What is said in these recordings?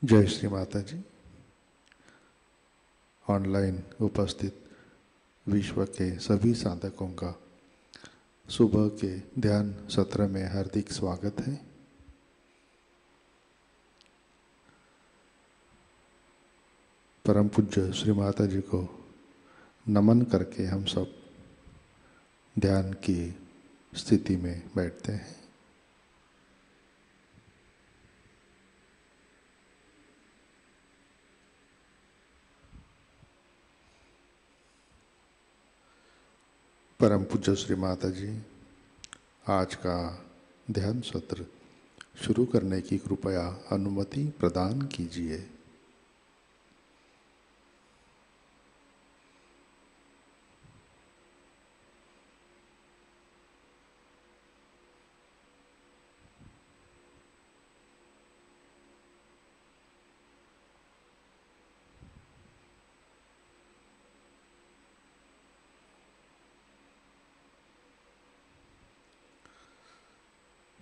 जय श्री माता जी। ऑनलाइन उपस्थित विश्व के सभी साधकों का सुबह के ध्यान सत्र में हार्दिक स्वागत है। परम पूज्य श्री माता जी को नमन करके हम सब ध्यान की स्थिति में बैठते हैं। परम पूज्य श्री माता जी आज का ध्यान सत्र शुरू करने की कृपया अनुमति प्रदान कीजिए।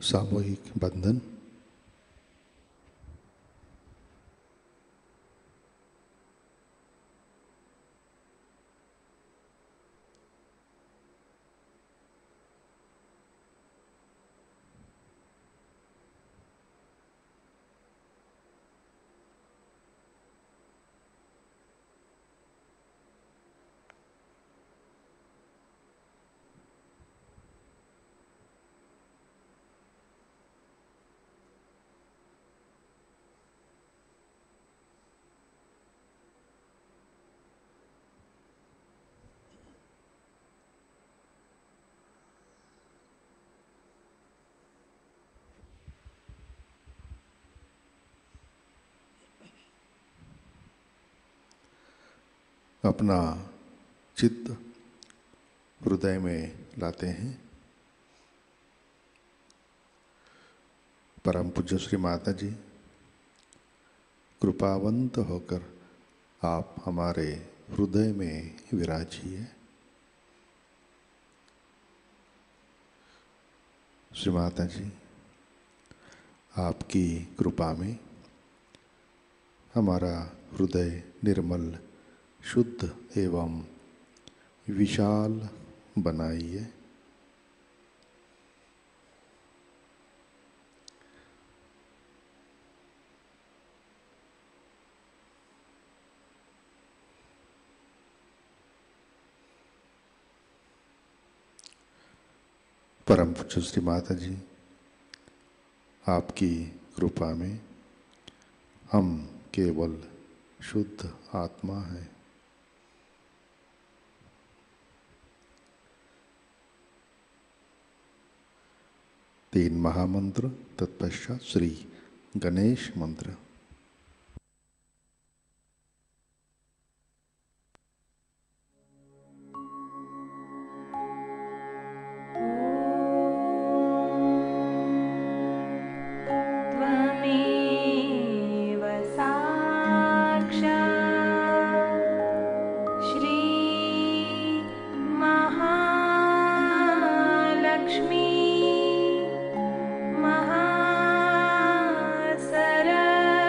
सामूहिक बंधन। अपना चित्त हृदय में लाते हैं। परम पूज्य श्री माता जी कृपावंत होकर आप हमारे हृदय में विराजिए। श्री माता जी आपकी कृपा में हमारा हृदय निर्मल, शुद्ध एवं विशाल बनाइए। परम पूज्य श्री माता जी आपकी कृपा में हम केवल शुद्ध आत्मा हैं। तीन महामंत्र, तत्पश्चात श्री गणेश मंत्र। Sahasrara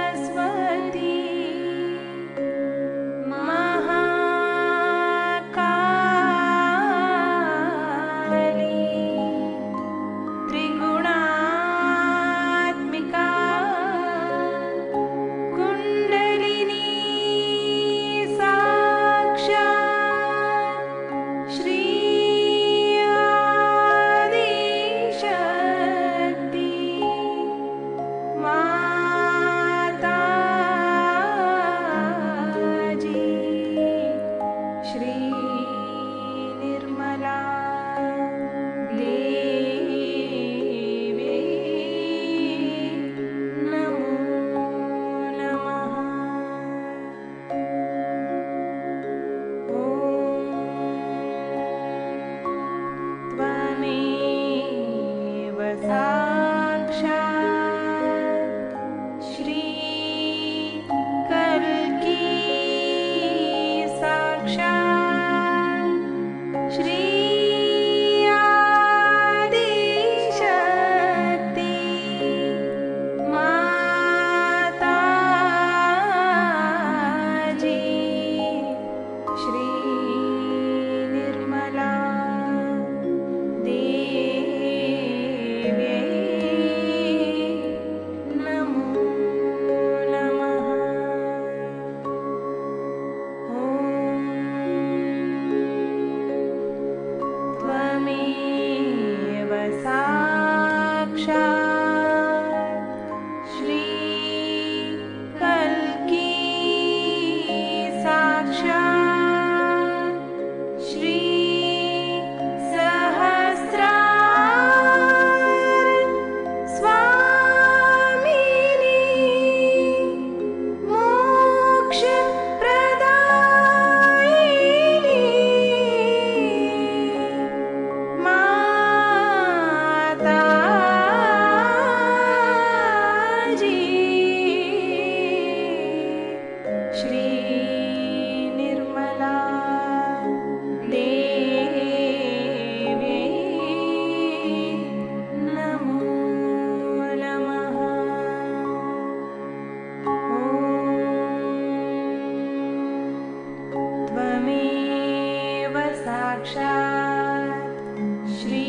साक्षात् श्री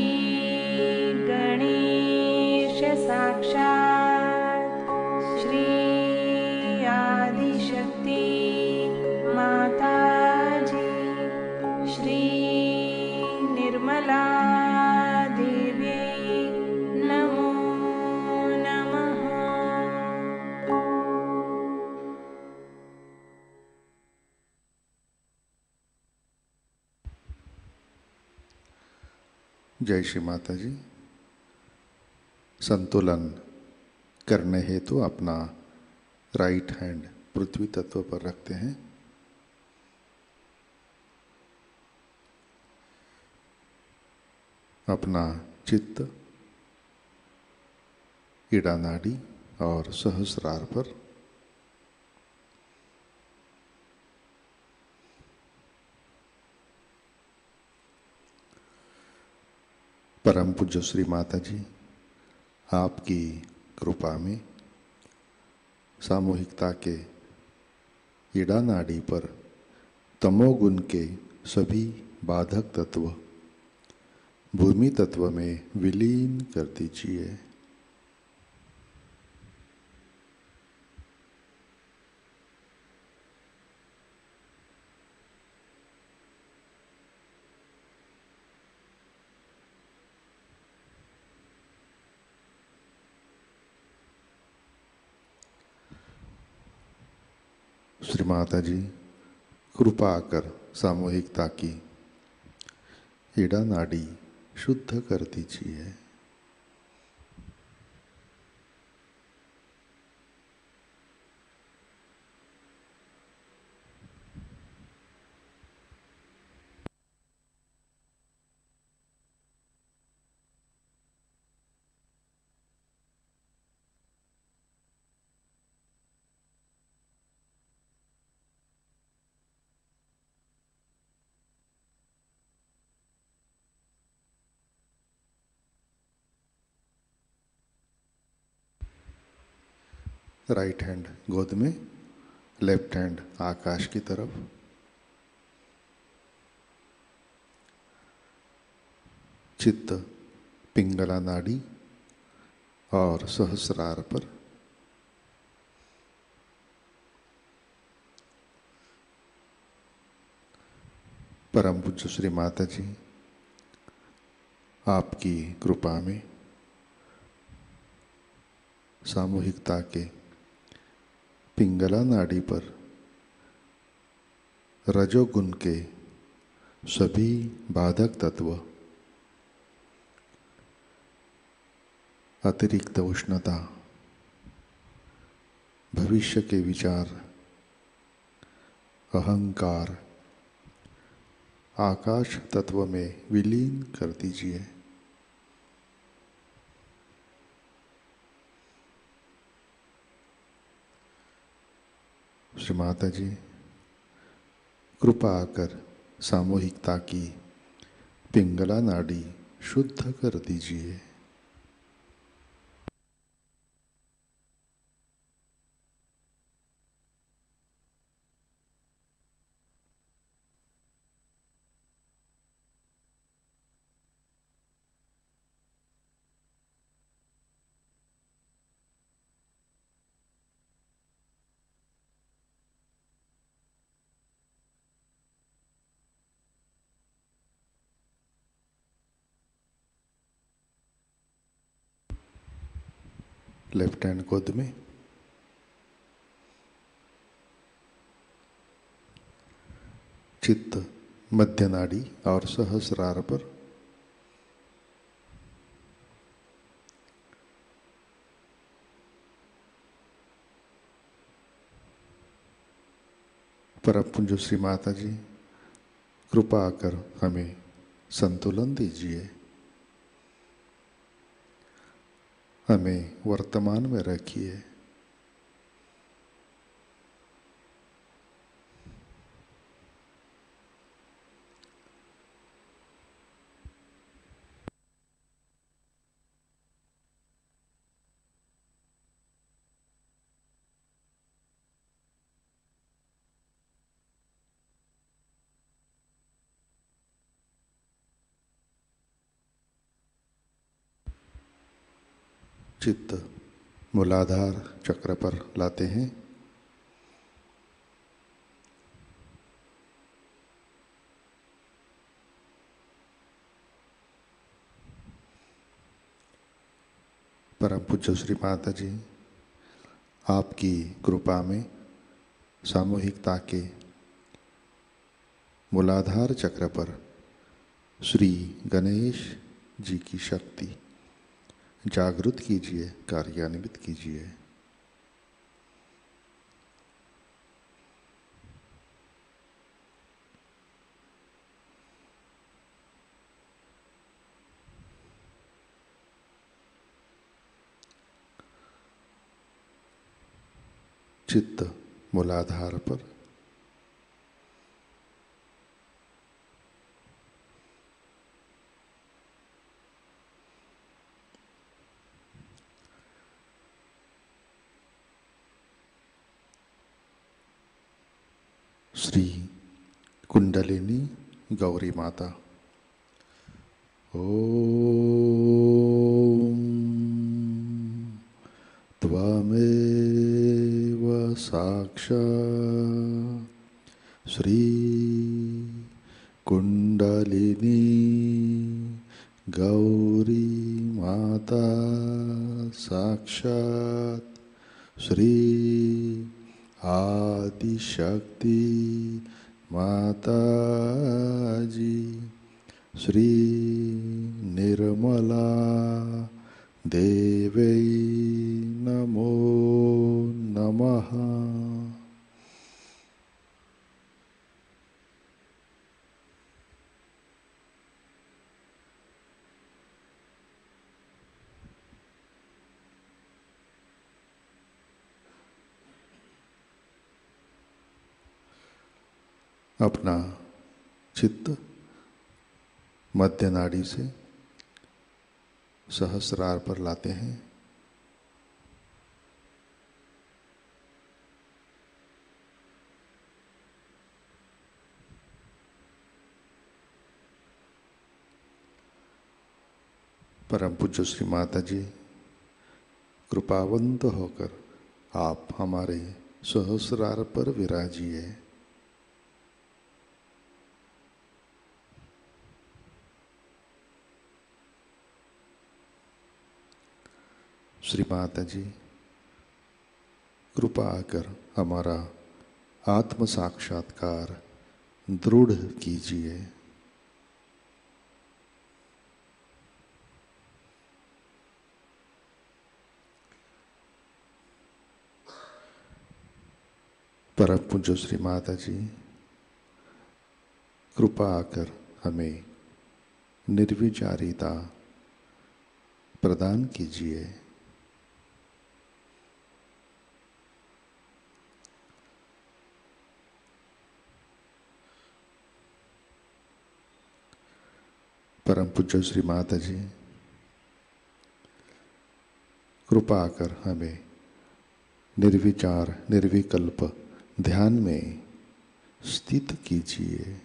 गणेश साक्षात् श्री आदिशक्ति माताजी श्री निर्मला देव्यै नमो नमः। जय श्री माता जी। संतुलन करने हेतु अपना राइट हैंड पृथ्वी तत्व पर रखते हैं। अपना चित्त इड़ा नाड़ी और सहस्रार पर, परम पूज्य श्री माता जी आपकी कृपा में सामूहिकता के इड़ा नाड़ी पर तमोगुण के सभी बाधक तत्व भूमि तत्व में विलीन कर दीजिए। श्री माता जी कृपा कर सामूहिकता की इड़ा नाड़ी शुद्ध कर दीजिए। राइट हैंड गोद में, लेफ्ट हैंड आकाश की तरफ। चित्त पिंगला नाड़ी और सहस्रार पर। परम पूज्य श्री माता जी आपकी कृपा में सामूहिकता के पिंगला नाड़ी पर रजोगुण के सभी बाधक तत्व, अतिरिक्त उष्णता, भविष्य के विचार, अहंकार आकाश तत्व में विलीन कर दीजिए। श्री माता जी कृपा कर सामूहिकता की पिंगला नाड़ी शुद्ध कर दीजिए। लेफ्ट हैंड गोद में। चित्त मध्य नाड़ी और सहस्रार पर। परम पूज्य श्री माता जी कृपा कर हमें संतुलन दीजिए। हमें वर्तमान में रखिए। चित्त मूलाधार चक्र पर लाते हैं। परम पूज्य श्री माता जी, आपकी कृपा में सामूहिकता के मूलाधार चक्र पर श्री गणेश जी की शक्ति जागृत कीजिए, कार्यान्वित कीजिए। चित्त मूलाधार पर श्री कुंडलिनी गौरी माता। ओम त्वमेव साक्षात् श्री कुंडलिनी गौरी माता साक्षात् श्री आदिशक्ति माताजी श्री निर्मला देवै नमो नमः। अपना चित्त मध्य नाड़ी से सहस्रार पर लाते हैं। परम पूज्य श्री माता जी, कृपावंत होकर आप हमारे सहस्रार पर विराजिए। श्री माता जी, कृपा कर हमारा आत्म साक्षात्कार दृढ़ कीजिए। परम पूज्य श्री माता जी, कृपा कर हमें निर्विचारिता प्रदान कीजिए। परम पूज्य श्री माता जी, कृपा कर हमें निर्विचार निर्विकल्प ध्यान में स्थित कीजिए।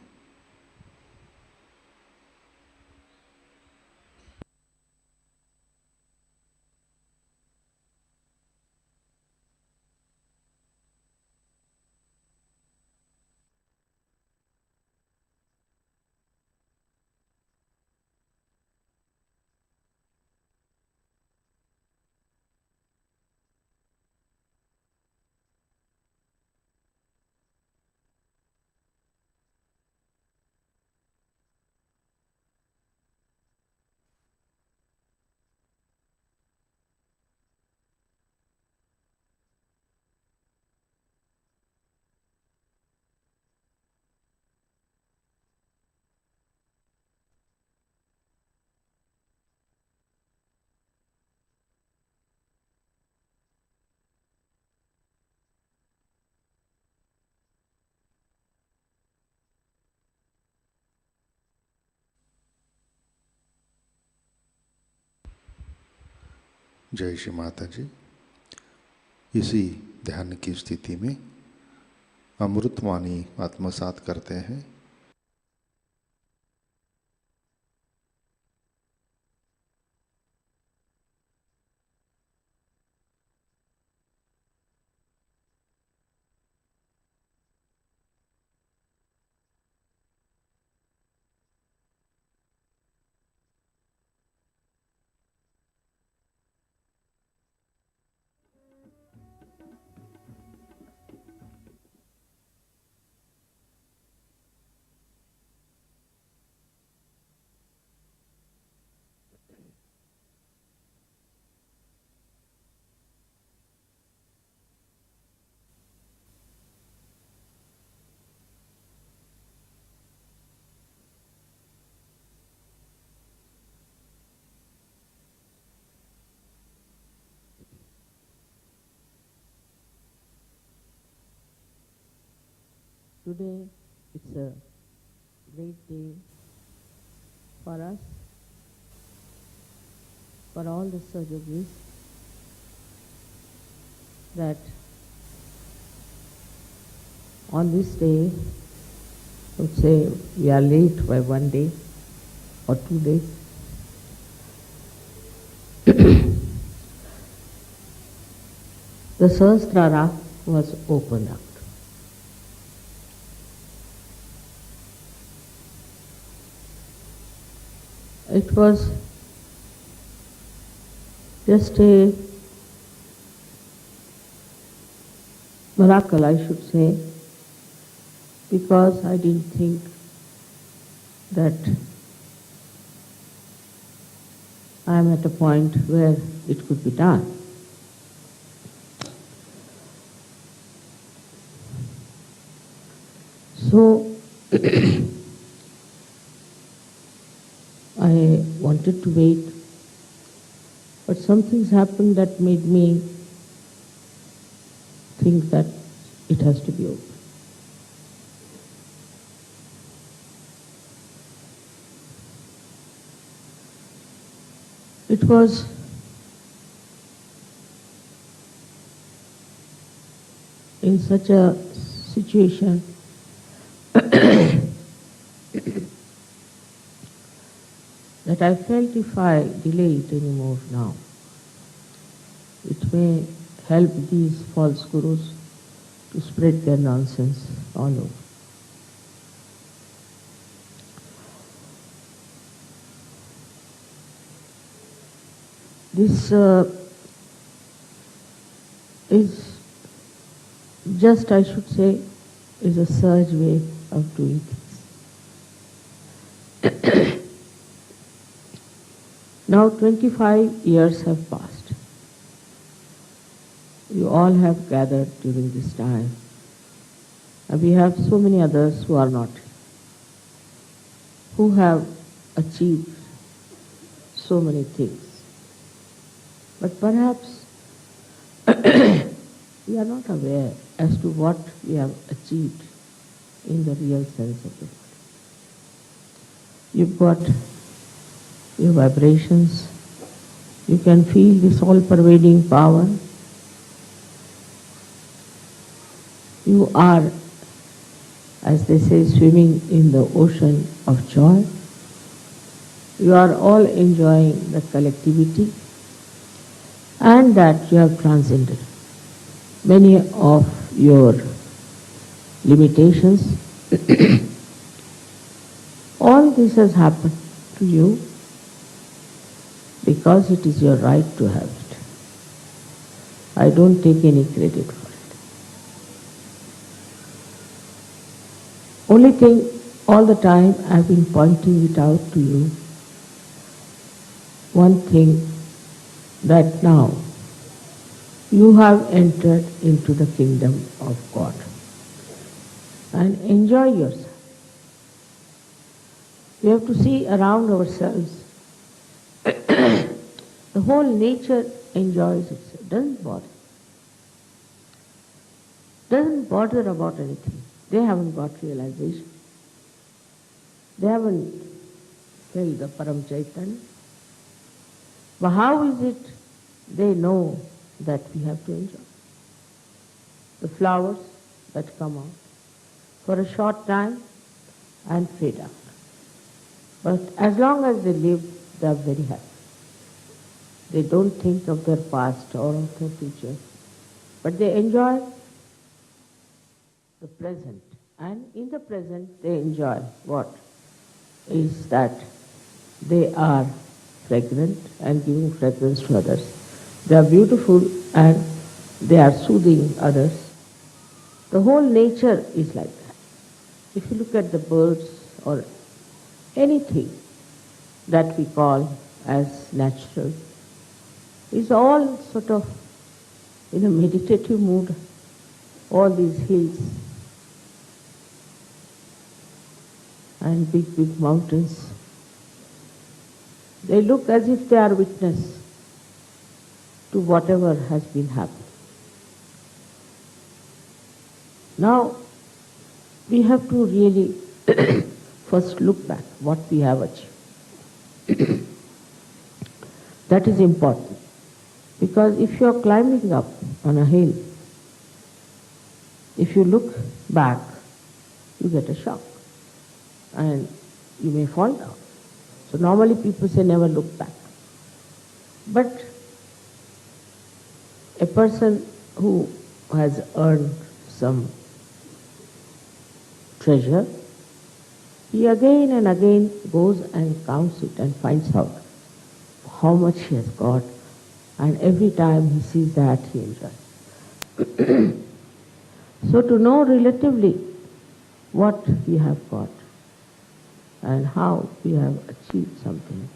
जय श्री माता जी। इसी ध्यान की स्थिति में अमृतवाणी आत्मसात करते हैं। today it's a great day for us, for all the Sahajayogis, that on this day, I would say we are late by 1 day or 2 days. The Sahasrara was opened up. It was just a miracle, I should say, because I didn't think that I am at a point where it could be done. So, I wanted to wait, but some things happened that made me think that it has to be open. It was in such a situation that I felt if I delay it anymore now, it may help these false gurus to spread their nonsense all over. This is just, I should say, is a surge way of doing things. Now 25 years have passed. You all have gathered during this time. And we have so many others who are not, who have achieved so many things. But perhaps we are not aware as to what we have achieved in the real sense of the word. You've got your vibrations. You can feel this all-pervading power. You are, as they say, swimming in the ocean of joy. You are all enjoying the collectivity and that you have transcended many of your limitations. All this has happened to you because it is your right to have it. I don't take any credit for it. Only thing, all the time I've been pointing it out to you, one thing, that now you have entered into the kingdom of God and enjoy yourself. We have to see around ourselves. The whole nature enjoys itself, doesn't bother about anything. They haven't got realization. They haven't felt the Param Chaitanya. But how is it they know that we have to enjoy? The flowers that come out for a short time and fade out. But as long as they live, they are very happy. They don't think of their past or of their future, but they enjoy the present. And in the present, they enjoy what? Is that they are fragrant and giving fragrance to others. They are beautiful and they are soothing others. The whole nature is like that. If you look at the birds or anything that we call as natural, is all sort of in a meditative mood. All these hills and big mountains, they look as if they are witness to whatever has been happening. Now, we have to really first look back what we have achieved. That is important. Because if you are climbing up on a hill, if you look back, you get a shock and you may fall down. So normally people say never look back. But a person who has earned some treasure, he again and again goes and counts it and finds out how much he has got, and every time he sees that, he enjoys. So to know relatively what we have got and how we have achieved something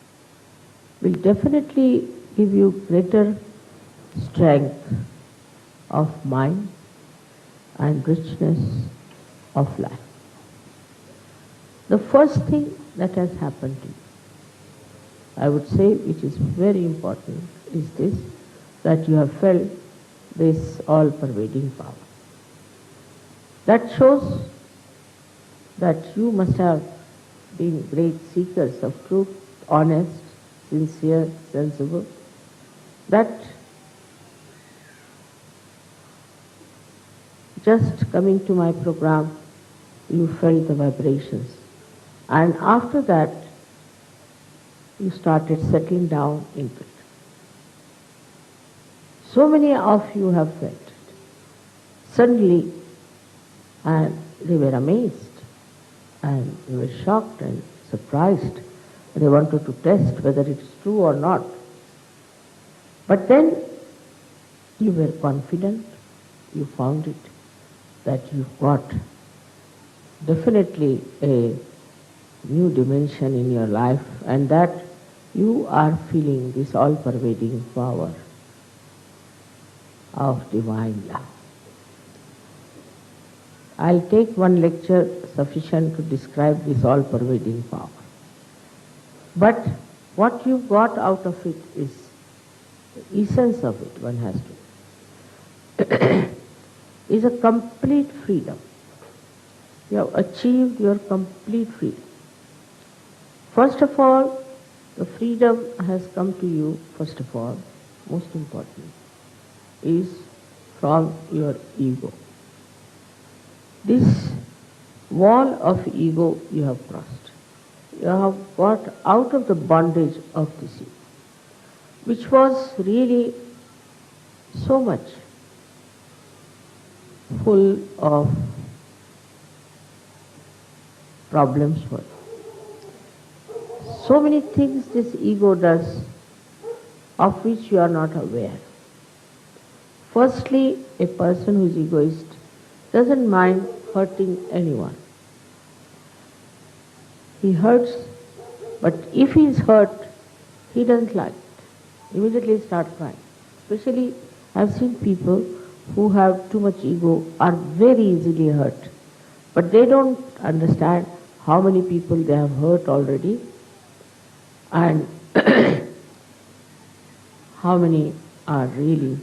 will definitely give you greater strength of mind and richness of life. The first thing that has happened to you, I would say, which is very important, is this, that you have felt this all-pervading power. That shows that you must have been great seekers of truth, honest, sincere, sensible, that just coming to my program, you felt the vibrations. And after that, you started settling down into it. So many of you have felt it. Suddenly, and they were amazed, and they were shocked and surprised. They wanted to test whether it is true or not. But then you were confident, you found it, that you've got definitely a new dimension in your life, and that you are feeling this all-pervading power of divine love. I'll take one lecture sufficient to describe this all-pervading power. But what you got out of it is the essence of it, one has to, is a complete freedom. You have achieved your complete freedom. First of all, the freedom has come to you, first of all, most important, is from your ego. This wall of ego you have crossed. You have got out of the bondage of this ego, which was really so much full of problems for you. So many things this ego does of which you are not aware. Firstly, a person who is egoist doesn't mind hurting anyone. He hurts, but if he is hurt, he doesn't like it. Immediately start crying. Especially, I've seen people who have too much ego are very easily hurt. But they don't understand how many people they have hurt already and how many are really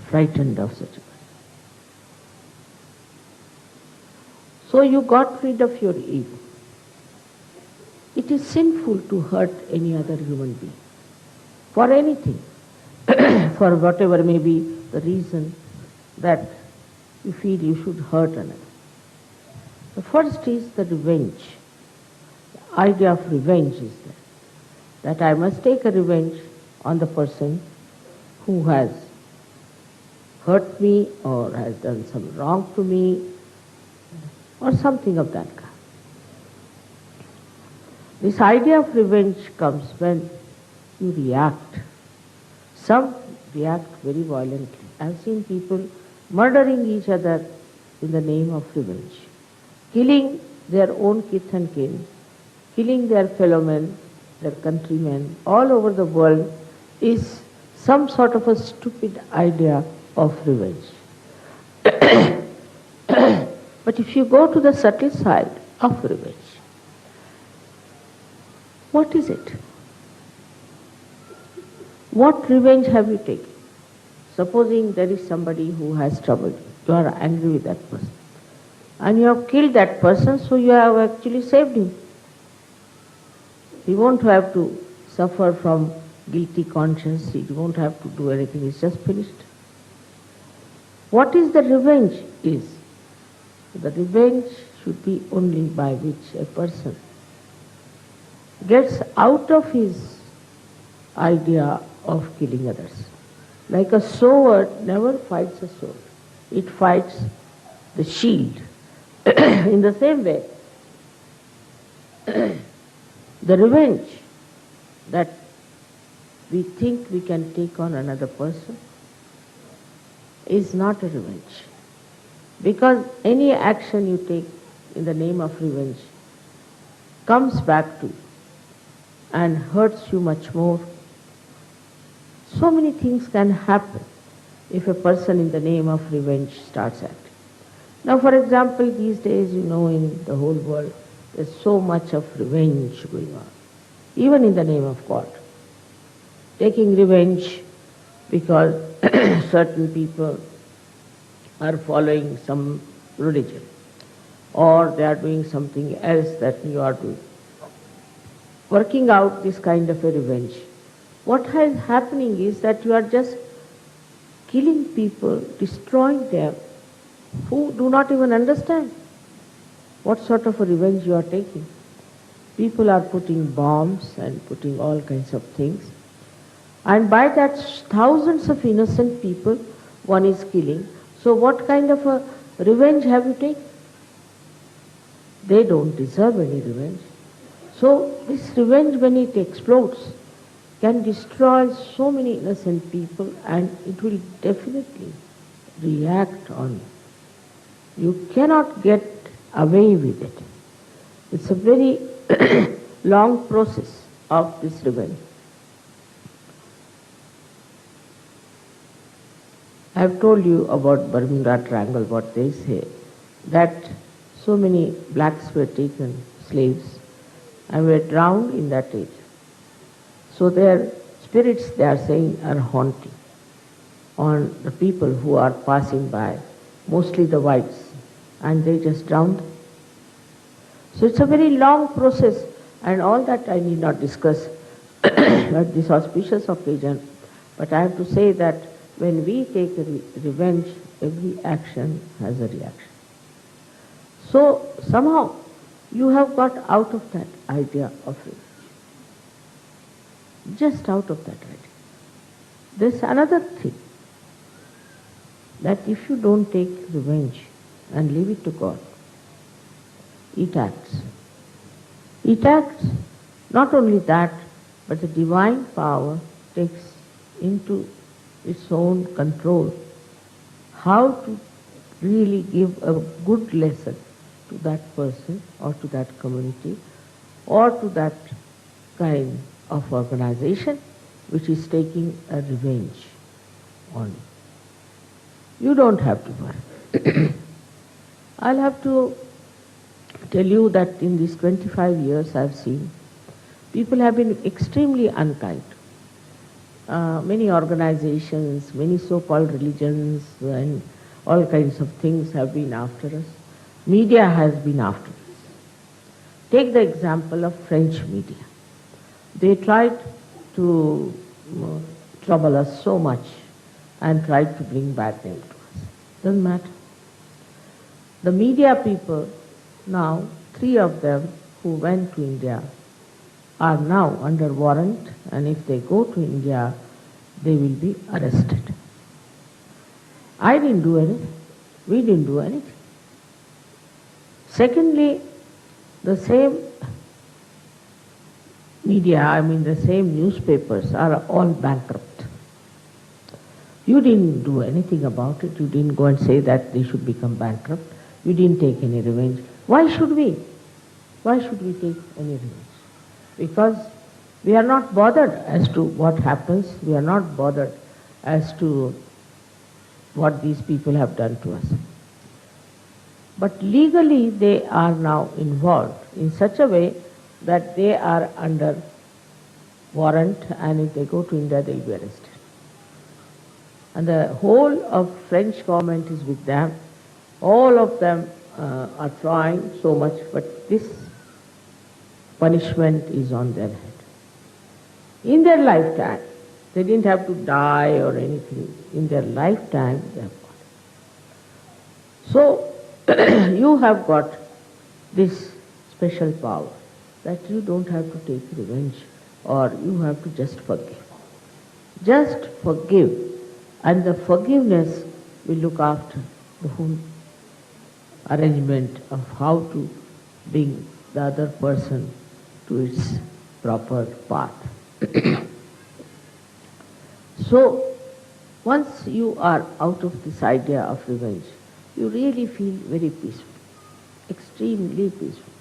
frightened of such a person. So you got rid of your ego. It is sinful to hurt any other human being for anything, for whatever may be the reason that you feel you should hurt another. The first is the revenge. The idea of revenge is that I must take a revenge on the person who has hurt me or has done some wrong to me or something of that kind. This idea of revenge comes when you react. Some react very violently. I've seen people murdering each other in the name of revenge, killing their own kith and kin, killing their fellow men, their countrymen all over the world is some sort of a stupid idea of revenge. But if you go to the subtle side of revenge, what is it? What revenge have you taken? Supposing there is somebody who has troubled you. You are angry with that person. and you have killed that person, so you have actually saved him. He won't have to suffer from guilty conscience, he won't have to do anything, it's just finished. What is the revenge is? The revenge should be only by which a person gets out of his idea of killing others. Like a sword never fights a sword, it fights the shield. In the same way, the revenge that we think we can take on another person is not a revenge. Because any action you take in the name of revenge comes back to you and hurts you much more. So many things can happen if a person in the name of revenge starts acting. Now, for example, these days, in the whole world, there's so much of revenge going on, even in the name of God. Taking revenge because certain people are following some religion, or they are doing something else that you are doing. Working out this kind of a revenge. What is happening is that you are just killing people, destroying them, who do not even understand what sort of a revenge you are taking. People are putting bombs and putting all kinds of things, and by that thousands of innocent people one is killing. So what kind of a revenge have you taken? They don't deserve any revenge. So this revenge, when it explodes, can destroy so many innocent people, and it will definitely react on you. You cannot get away with it. It's a very long process of this revenge. I have told you about Bermuda Triangle, what they say, that so many blacks were taken, slaves, and were drowned in that age. So their spirits, they are saying, are haunting on the people who are passing by, mostly the whites, and they just drowned. So it's a very long process, and all that I need not discuss at this auspicious occasion, but I have to say that when we take revenge, every action has a reaction. So somehow you have got out of that idea of revenge. Just out of that idea. There's another thing, that if you don't take revenge and leave it to God, it acts. It acts. Not only that, but the divine power takes into its own control how to really give a good lesson to that person or to that community or to that kind of organization which is taking a revenge on you. You don't have to worry. I'll have to tell you that in these 25 years I've seen people have been extremely unkind. Many organizations, many so-called religions and all kinds of things have been after us. Media has been after us. Take the example of French media. They tried to trouble us so much and tried to bring bad name to us. Doesn't matter. The media people now, 3 of them who went to India are now under warrant, and if they go to India, they will be arrested. I didn't do anything. We didn't do anything. Secondly, the same media, the same newspapers are all bankrupt. You didn't do anything about it. You didn't go and say that they should become bankrupt. You didn't take any revenge. Why should we? Why should we take any revenge? Because we are not bothered as to what happens. We are not bothered as to what these people have done to us. But legally they are now involved in such a way that they are under warrant, and if they go to India they will be arrested. And the whole of French government is with them. All of them are trying so much, but this punishment is on their head. In their lifetime, they didn't have to die or anything. In their lifetime, they have got it. So, you have got this special power that you don't have to take revenge or you have to just forgive. Just forgive, and the forgiveness will look after the whole arrangement of how to bring the other person to its proper path. So, once you are out of this idea of revenge, you really feel very peaceful, extremely peaceful.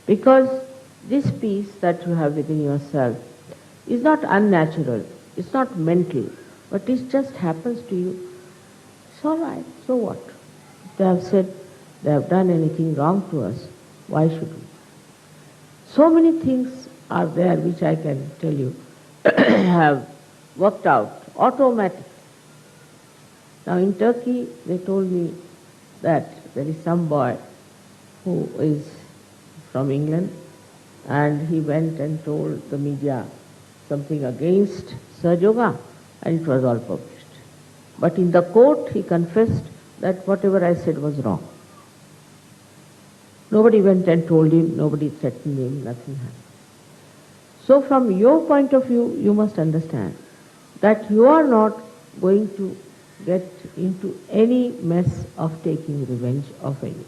Because this peace that you have within yourself is not unnatural, it's not mental, but it just happens to you. It's all right, so what? If they have said they have done anything wrong to us, why should we? So many things are there which I can tell you have worked out automatically. Now in Turkey, they told me that there is some boy who is from England, and he went and told the media something against Sahajayoga, and it was all published. But in the court, he confessed that whatever I said was wrong. Nobody went and told him, nobody threatened him, nothing happened. So from your point of view, you must understand that you are not going to get into any mess of taking revenge of anyone,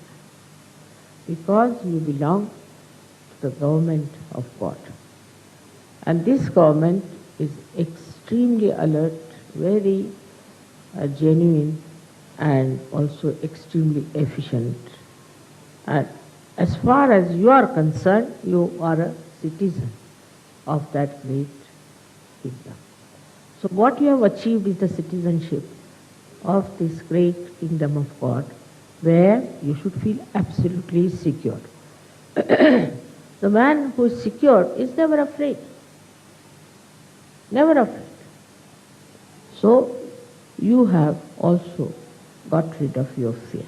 because you belong to the government of God. And this government is extremely alert, very genuine, and also extremely efficient. And as far as you are concerned, you are a citizen of that great kingdom. So what you have achieved is the citizenship of this great kingdom of God, where you should feel absolutely secure. The man who is secure is never afraid. Never afraid. So you have also got rid of your fear.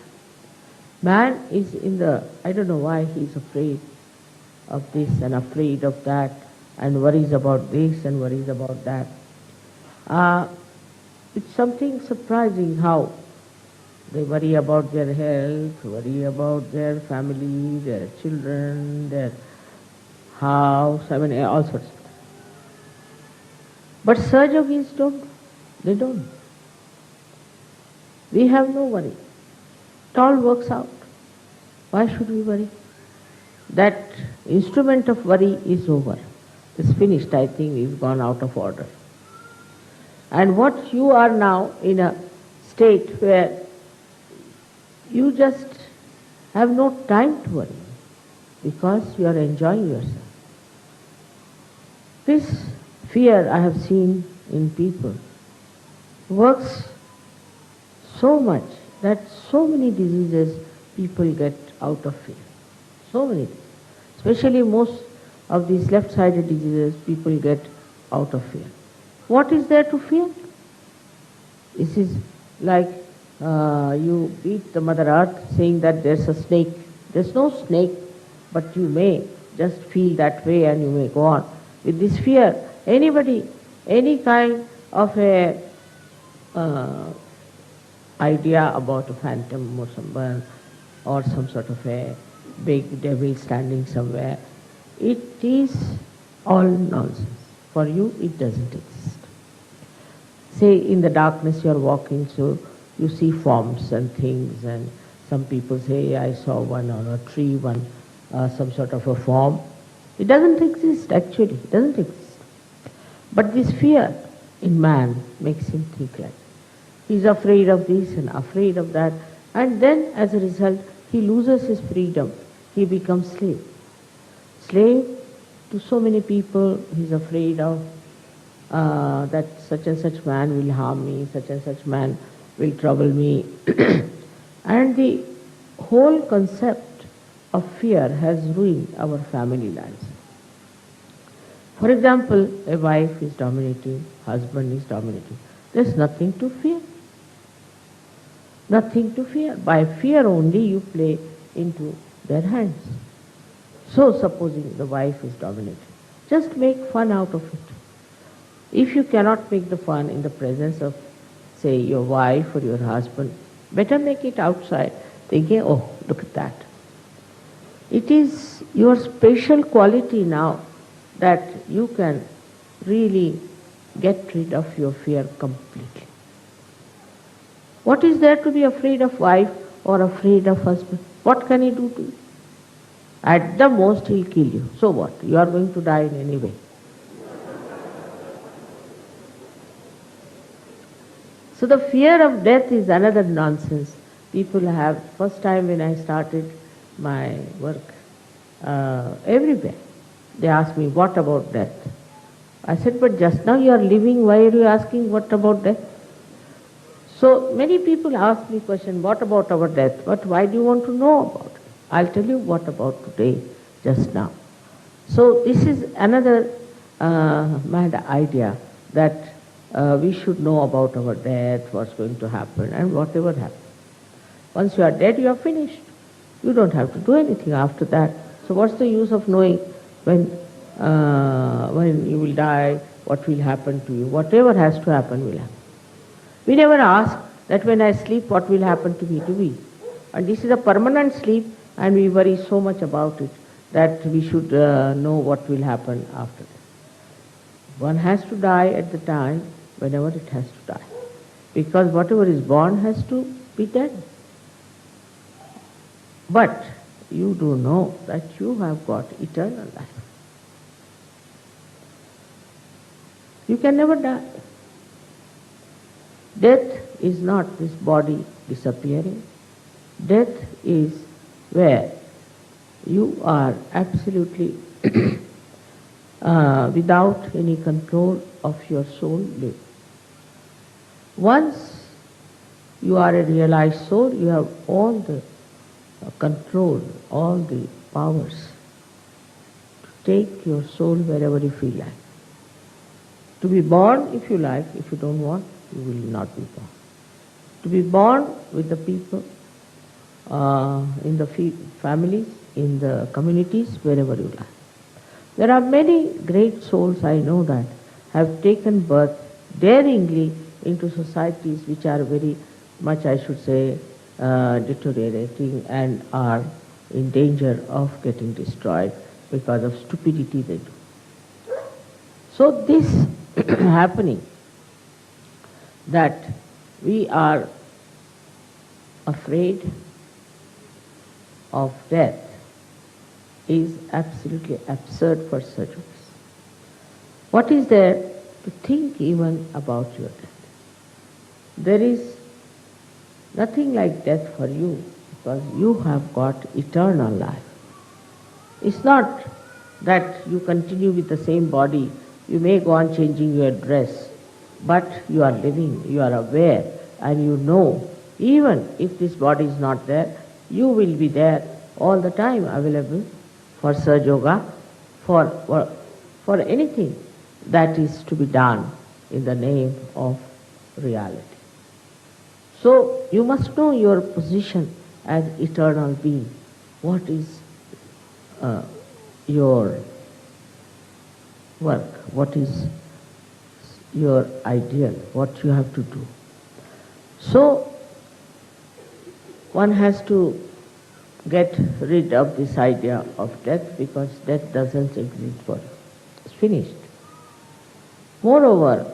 Man is in the, I don't know why he is afraid of this and afraid of that and worries about this and worries about that. It's something surprising how they worry about their health, worry about their family, their children, their house, I mean all sorts of things. But Sahajogis don't. They don't. We have no worry. It all works out. Why should we worry? That instrument of worry is over. It's finished, I think, it's gone out of order. And what you are now in a state where you just have no time to worry because you are enjoying yourself. This fear I have seen in people works so much that so many diseases people get out of fear. So many. Especially most of these left-sided diseases people get out of fear. What is there to fear? This is like you beat the Mother Earth saying that there's a snake. There's no snake, but you may just feel that way and you may go on. With this fear, anybody, any kind of a idea about a phantom or someone or some sort of a big devil standing somewhere, it is all nonsense. For you, it doesn't exist. Say in the darkness you are walking, so you see forms and things, and some people say, I saw one on a tree, some sort of a form. It doesn't exist actually, it doesn't exist. But this fear in man makes him think like that. He's afraid of this and afraid of that, and then as a result he loses his freedom. He becomes slave. Slave to so many people. He's afraid of that such and such man will harm me, such and such man will trouble me. And the whole concept of fear has ruined our family lives. For example, a wife is dominating, husband is dominating. There's nothing to fear. Nothing to fear. By fear only you play into their hands. So supposing the wife is dominated, just make fun out of it. If you cannot make the fun in the presence of, say, your wife or your husband, better make it outside, thinking, oh, look at that. It is your special quality now that you can really get rid of your fear completely. What is there to be afraid of wife or afraid of husband? What can he do to you? At the most he'll kill you. So what? You are going to die in any way. So the fear of death is another nonsense. People have, first time when I started my work, everywhere, they asked me, what about death? I said, but just now you are living, why are you asking what about death? So many people ask me question, what about our death? But why do you want to know about it? I'll tell you what about today, just now. So this is another mad idea that we should know about our death, what's going to happen, and whatever happens. Once you are dead, you are finished. You don't have to do anything after that. So what's the use of knowing when you will die, what will happen to you? Whatever has to happen will happen. We never ask that when I sleep, what will happen to me, do we? And this is a permanent sleep, and we worry so much about it that we should know what will happen after that. One has to die at the time whenever it has to die. Because whatever is born has to be dead. But you do know that you have got eternal life. You can never die. Death is not this body disappearing. Death is where you are absolutely without any control of your soul live. Once you are a realized soul, you have all the control, all the powers to take your soul wherever you feel like. To be born if you like, if you don't want, you will not be born. To be born with the people, in the families, in the communities, wherever you like. There are many great souls, I know that, have taken birth daringly into societies which are very much, I should say, deteriorating and are in danger of getting destroyed because of stupidity they do. So this happening, that we are afraid of death, is absolutely absurd for such of us. What is there to think even about your death? There is nothing like death for you because you have got eternal life. It's not that you continue with the same body. You may go on changing your dress, but you are living, you are aware, and you know, even if this body is not there, you will be there all the time, available for Sahajayoga, for anything that is to be done in the name of reality. So you must know your position as eternal being. What is your work? What is your ideal? What you have to do? So one has to get rid of this idea of death, because death doesn't exist for us. It's finished. Moreover,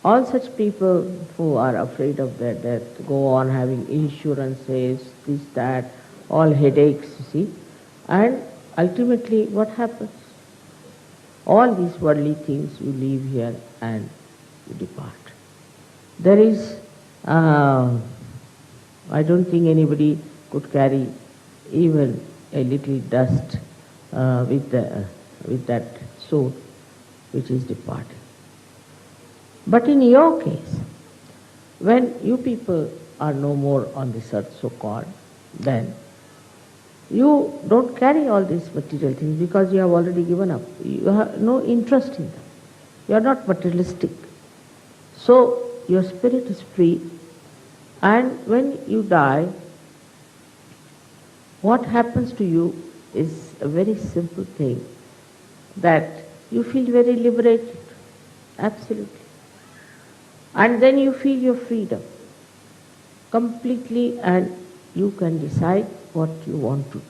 all such people who are afraid of their death go on having insurances, this, that, all headaches, you see, and ultimately what happens? All these worldly things you leave here and you depart. There is, I don't think anybody could carry even a little dust with that soul which is departing. But in your case, when you people are no more on this earth, so-called, then you don't carry all these material things because you have already given up. You have no interest in them. You are not materialistic. So your spirit is free, And when you die, what happens to you is a very simple thing, that you feel very liberated, absolutely. And then you feel your freedom completely, and you can decide what you want to do.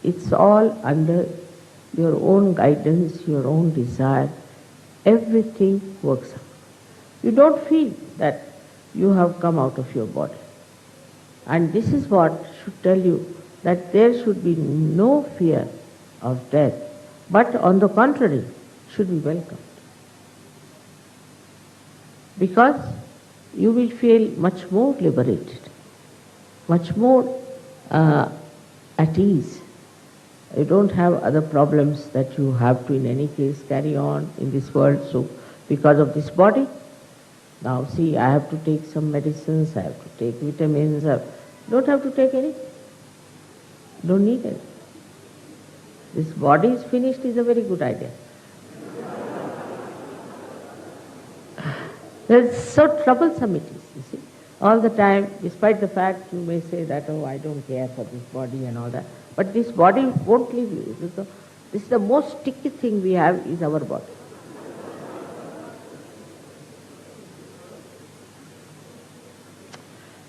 It's all under your own guidance, your own desire. Everything works out. You don't feel that you have come out of your body. And this is what should tell you that there should be no fear of death, but on the contrary, should be welcomed. Because you will feel much more liberated, much more at ease. You don't have other problems that you have to in any case carry on in this world. So because of this body, now see, I have to take some medicines, I have to take vitamins, I don't have to take anything. Don't need it. This body is finished is a very good idea. It's so troublesome it is, you see. All the time, despite the fact you may say that, oh, I don't care for this body and all that, but this body won't leave you. This is the most sticky thing we have is our body.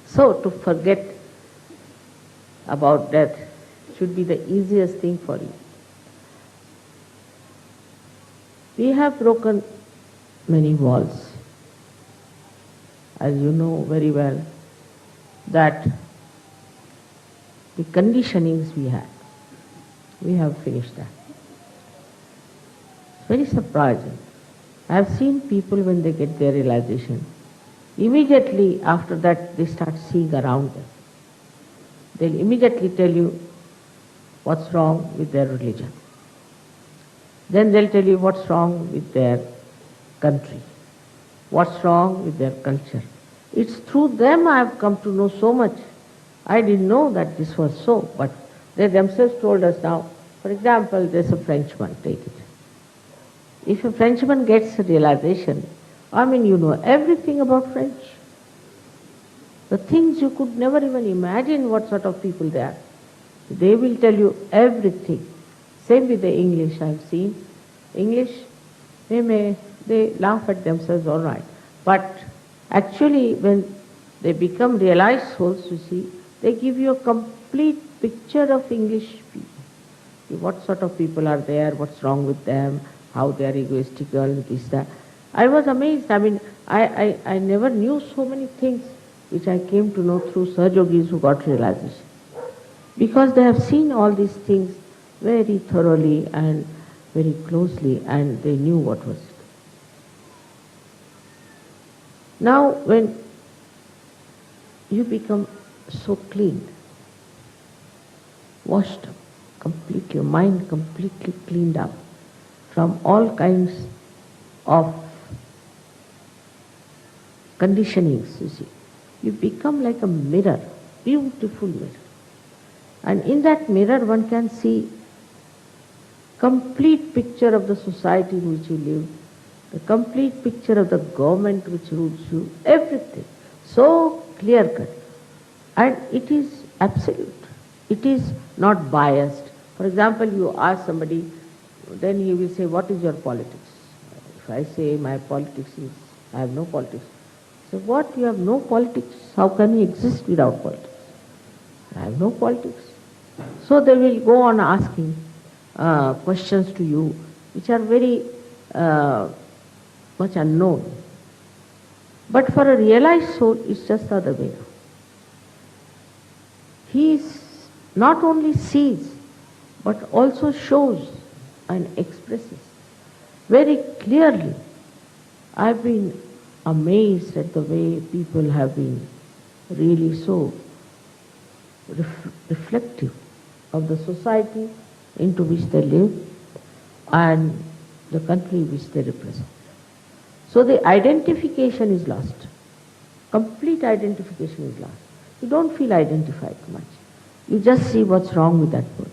So to forget about death should be the easiest thing for you. We have broken many walls. As you know very well, that the conditionings we have finished that. It's very surprising. I have seen people when they get their realization, immediately after that they start seeing around them. They'll immediately tell you what's wrong with their religion. Then they'll tell you what's wrong with their country, what's wrong with their culture. It's through them I have come to know so much. I didn't know that this was so, but they themselves told us now. For example, there's a Frenchman, take it. If a Frenchman gets a realization, I mean, you know everything about French. The things you could never even imagine what sort of people they are. They will tell you everything. Same with the English I have seen. English, they laugh at themselves, all right. But actually when they become realized souls, you see, they give you a complete picture of English people. What sort of people are there, what's wrong with them, how they are egoistical, this, that. I was amazed. I mean, I never knew so many things which I came to know through Sahajogis who got realization. Because they have seen all these things very thoroughly and very closely, and they knew what was it. Now when you become so clean, washed up completely, your mind completely cleaned up from all kinds of conditionings, you see, you become like a mirror, beautiful mirror. And in that mirror one can see complete picture of the society in which you live, the complete picture of the government which rules you, everything. So clear cut. And it is absolute. It is not biased. For example, you ask somebody, then he will say, what is your politics? If I say my politics is, I have no politics. So what, you have no politics? How can you exist without politics? I have no politics. So they will go on asking questions to you which are very much unknown. But for a realized soul, it's just the other way. He not only sees, but also shows and expresses very clearly. I've been amazed at the way people have been really so reflective of the society into which they live and the country which they represent. So the identification is lost. Complete identification is lost. You don't feel identified much. You just see what's wrong with that person.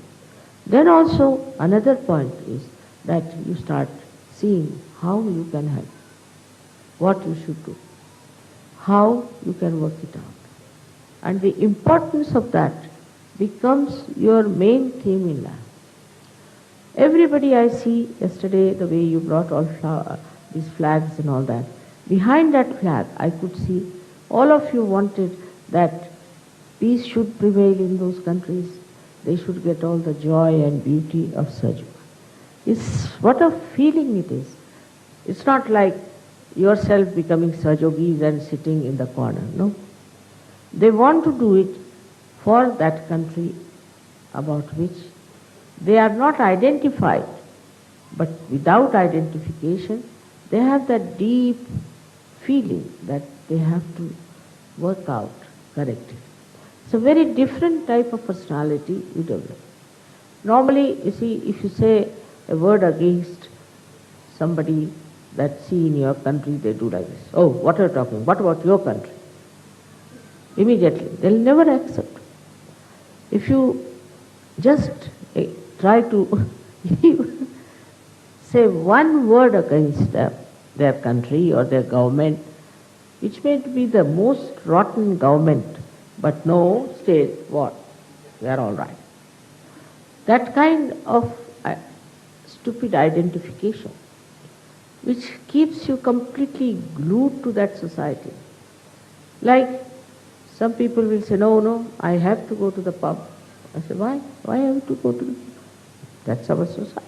Then also another point is that you start seeing how you can help, what you should do, how you can work it out. And the importance of that becomes your main theme in life. Everybody I see yesterday, the way you brought all these flags and all that, behind that flag I could see all of you wanted that peace should prevail in those countries. They should get all the joy and beauty of Sahajayoga. It's what a feeling it is. It's not like yourself becoming Sahajogis and sitting in the corner, no. They want to do it for that country about which they are not identified, but without identification, they have that deep feeling that they have to work out correctly. It's a very different type of personality you develop. Normally, you see, if you say a word against somebody that see in your country, they do like this. Oh, what are you talking? What about your country? Immediately, they'll never accept. If you just try to say one word against their country or their government, which may be the most rotten government, but no state, what? They are all right. That kind of stupid identification, which keeps you completely glued to that society. Like some people will say, no, I have to go to the pub. I say, why? Why have you to go to the pub? That's our society.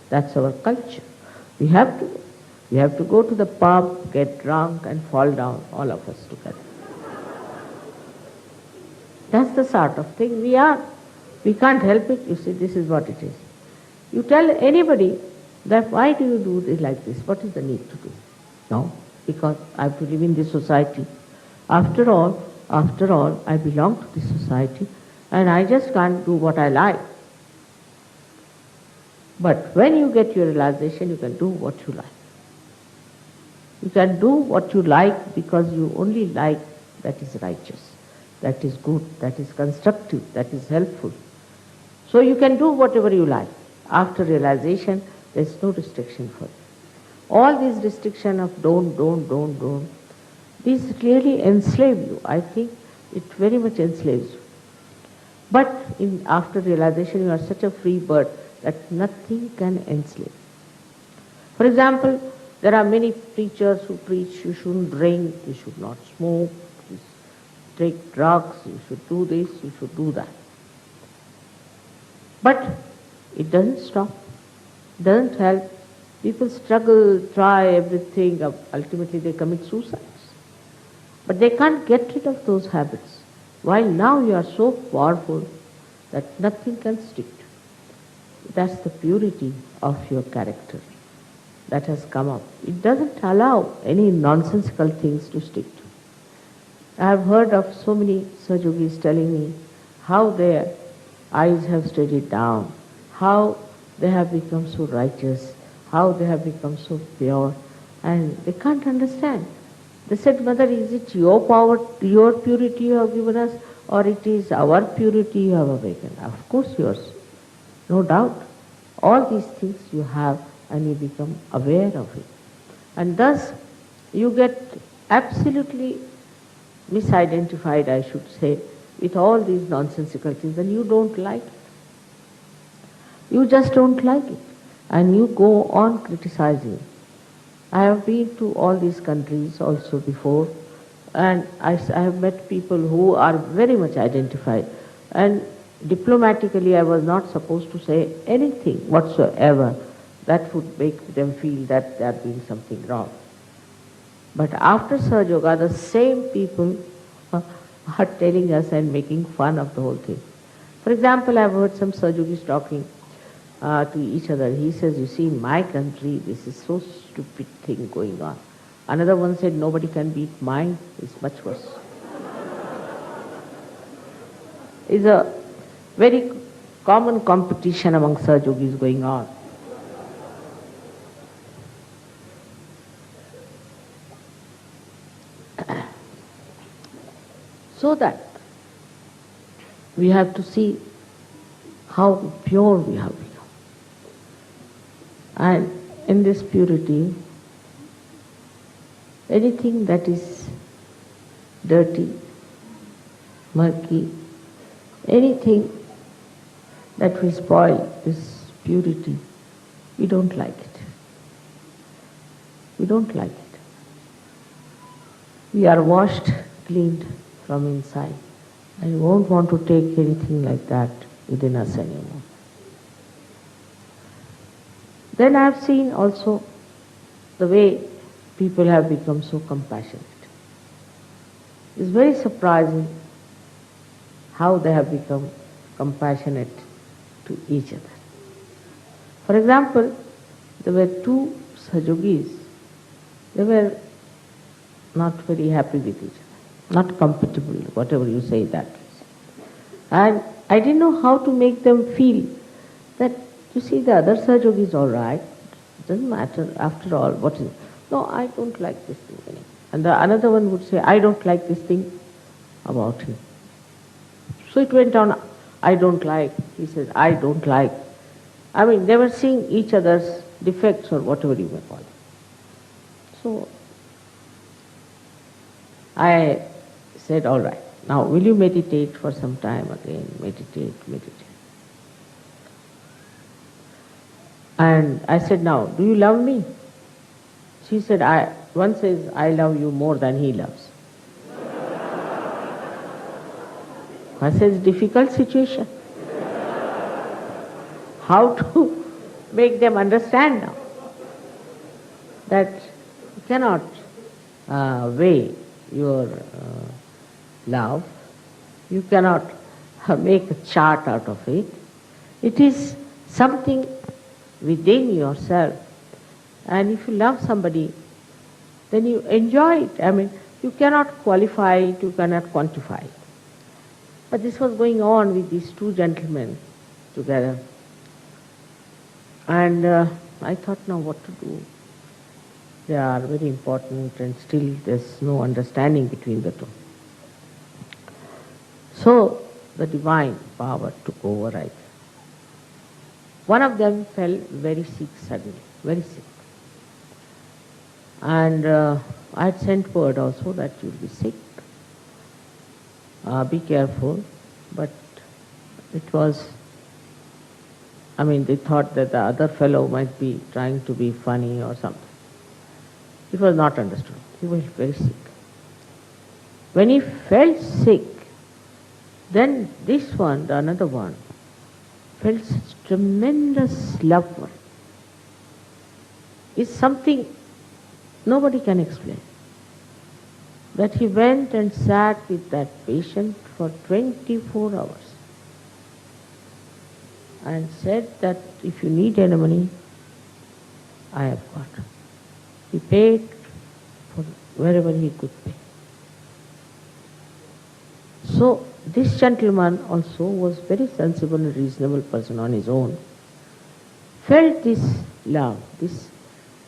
That's our culture. We have to go. We have to go to the pub, get drunk and fall down, all of us together. That's the sort of thing we are. We can't help it. You see, this is what it is. You tell anybody that why do you do this like this? What is the need to do? No, because I have to live in this society. After all, I belong to this society and I just can't do what I like. But when you get your realization, you can do what you like. You can do what you like because you only like that is righteous, that is good, that is constructive, that is helpful. So you can do whatever you like. After realization, there is no restriction for you. All these restriction of don't, these really enslave you. I think it very much enslaves you. But after realization, you are such a free bird that nothing can enslave. For example, there are many preachers who preach you shouldn't drink, you should not smoke, you should take drugs, you should do this, you should do that. But it doesn't stop, doesn't help. People struggle, try everything, ultimately they commit suicides. But they can't get rid of those habits. While now you are so powerful that nothing can stick to you. That's the purity of your character that has come up. It doesn't allow any nonsensical things to stick to. I have heard of so many Sahajogis telling me how their eyes have steadied down, how they have become so righteous, how they have become so pure, and they can't understand. They said, Mother, is it your power, your purity you have given us, or it is our purity you have awakened? Of course yours, no doubt. All these things you have and you become aware of it. And thus you get absolutely misidentified, I should say, with all these nonsensical things, and you don't like it. You just don't like it. And you go on criticizing. I have been to all these countries also before, and I have met people who are very much identified. And diplomatically, I was not supposed to say anything whatsoever that would make them feel that they are doing something wrong. But after Sahajayoga, the same people are telling us and making fun of the whole thing. For example, I have heard some Sahajogis talking to each other. He says, you see, in my country, this is so stupid thing going on. Another one said, nobody can beat mine. It's much worse. It's a very common competition among Sahajogis going on. So that we have to see how pure we have become. And in this purity, anything that is dirty, murky, anything that will spoil this purity, we don't like it. We don't like it. We are washed, cleaned from inside, and we won't want to take anything like that within us anymore. Then I have seen also the way people have become so compassionate. It's very surprising how they have become compassionate to each other. For example, there were two Sahajogis. They were not very happy with each other, not compatible, whatever you say that. And I didn't know how to make them feel that, you see, the other Sahajogi is all right. It doesn't matter, after all, what is... No, I don't like this thing anymore. And the another one would say, I don't like this thing about him. So it went on, I don't like, he said, I don't like. I mean, they were seeing each other's defects or whatever you may call it. So I said, all right, now will you meditate for some time again? Meditate. And I said, now, do you love me? She said, one says, I love you more than he loves. I said, it's a difficult situation. How to make them understand now that you cannot weigh your love, you cannot make a chart out of it. It is something within yourself. And if you love somebody, then you enjoy it. I mean, you cannot qualify it, you cannot quantify it. But this was going on with these two gentlemen together. And I thought, now what to do? They are very important and still there's no understanding between the two. So the divine power took over right there. One of them fell very sick suddenly, very sick. And I had sent word also that you'll be sick. Be careful. But it was, I mean, they thought that the other fellow might be trying to be funny or something. It was not understood. He was very sick. When he felt sick, then this one, the another one, felt such tremendous love for him. It's something nobody can explain. That he went and sat with that patient for 24 hours and said that if you need any money, I have got. He paid for wherever he could pay. So this gentleman also was very sensible and reasonable person on his own, felt this love, this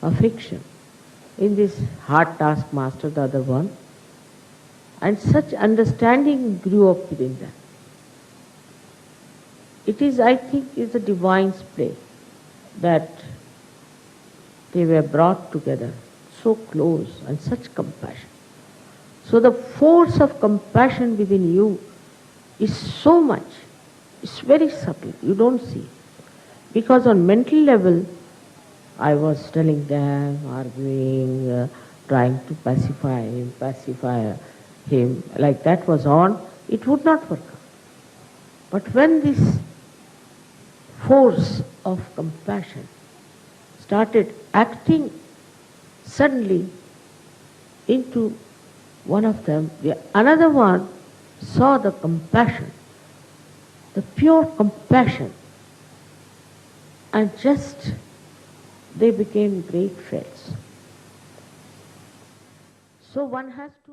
affection in this hard taskmaster, the other one, and such understanding grew up within them. It is, I think, is a divine's play that they were brought together so close and such compassion. So the force of compassion within you is so much, it's very subtle, you don't see it. Because on mental level, I was telling them, arguing, trying to pacify him, like that was on, it would not work out. But when this force of compassion started acting suddenly into one of them, the another one saw the compassion, the pure compassion, and just they became great friends. So one has to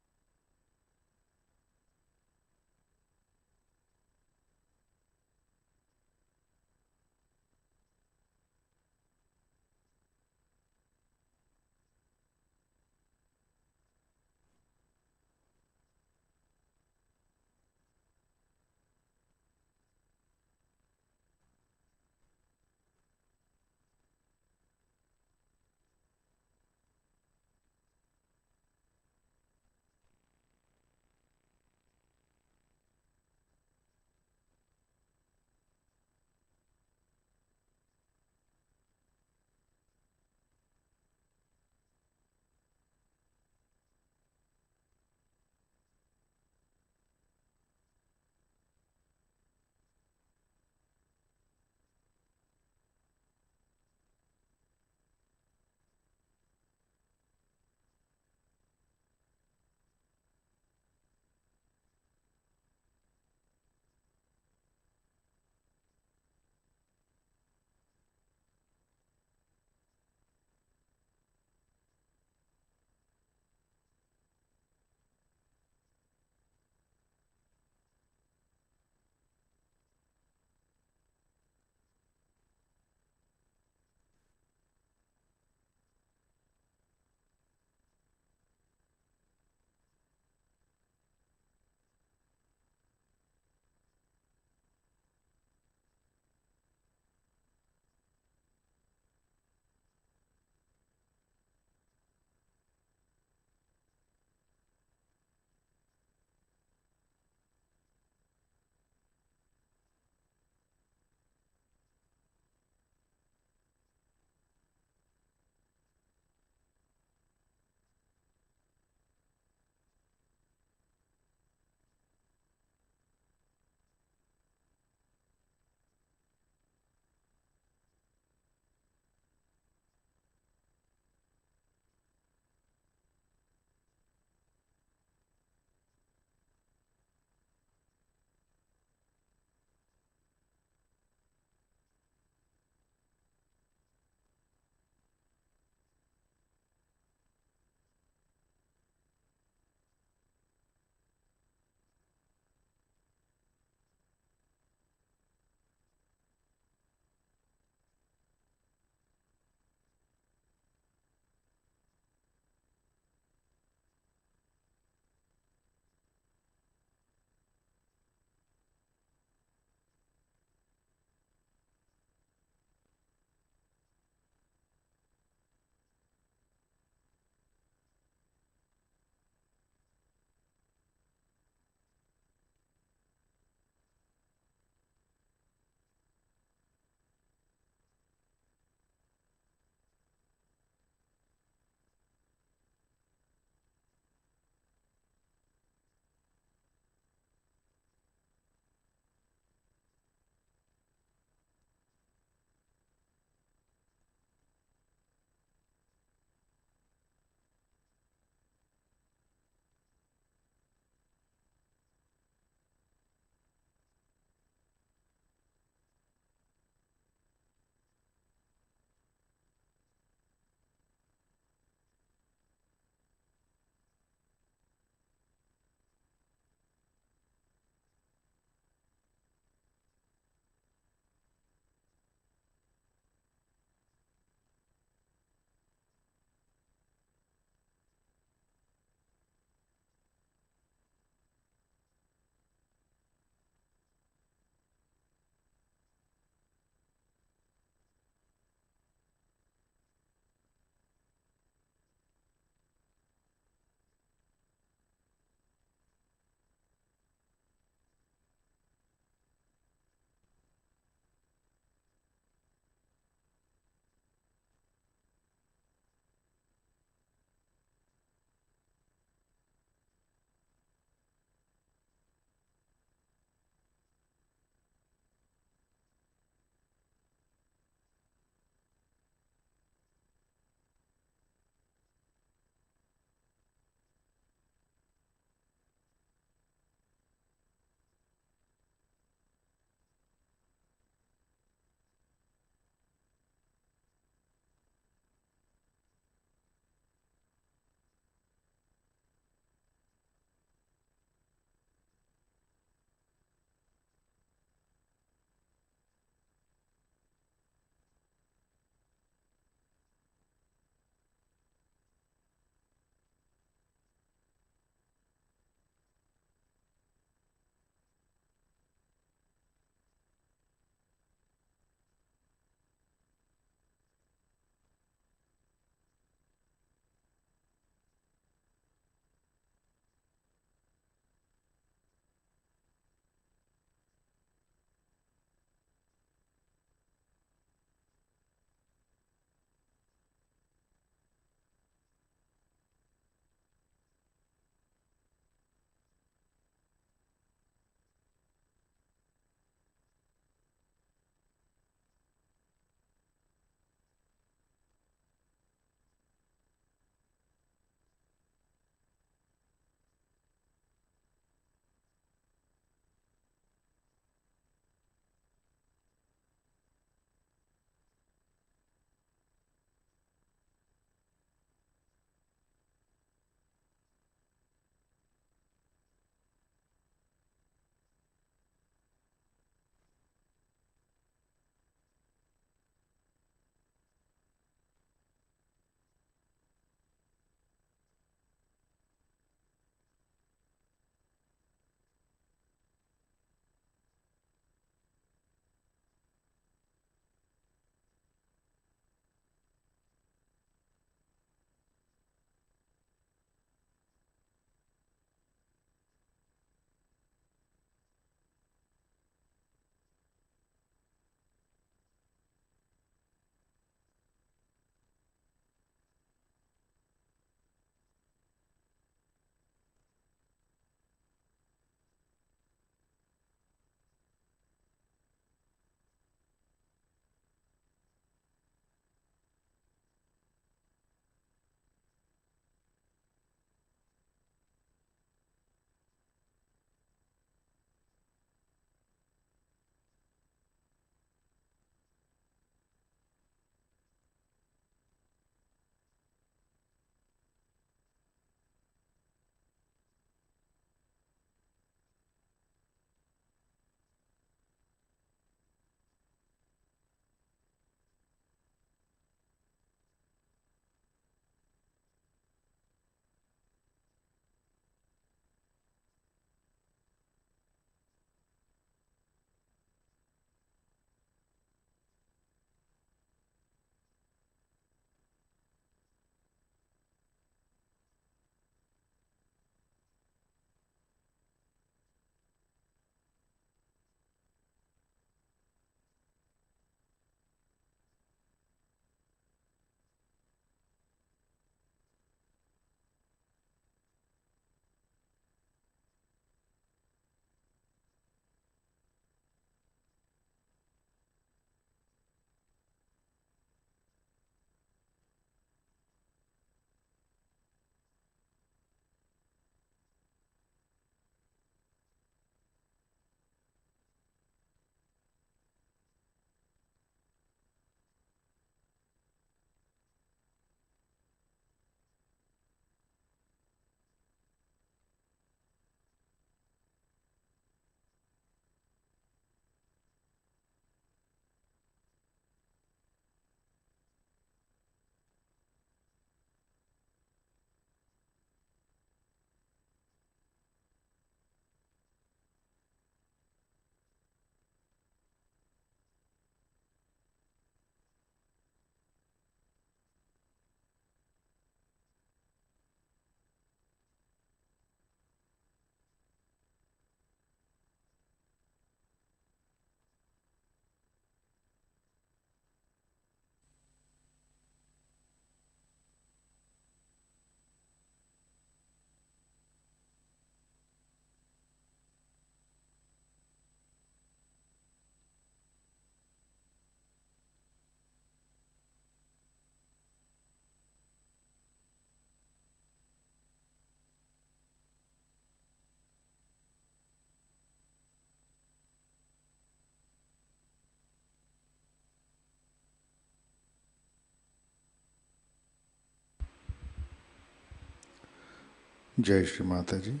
जय श्री माता जी।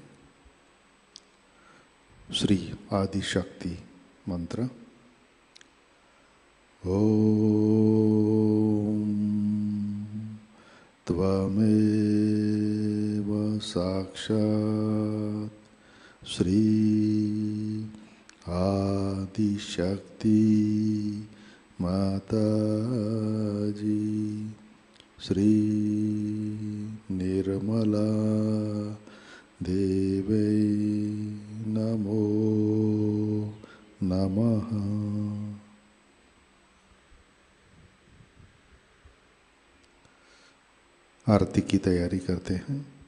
श्री आदि शक्ति मंत्र। ओम त्वमेव साक्षात् श्री आदि शक्ति माताजी श्री निर्मला देवै नमो नमः। आरती की तैयारी करते हैं।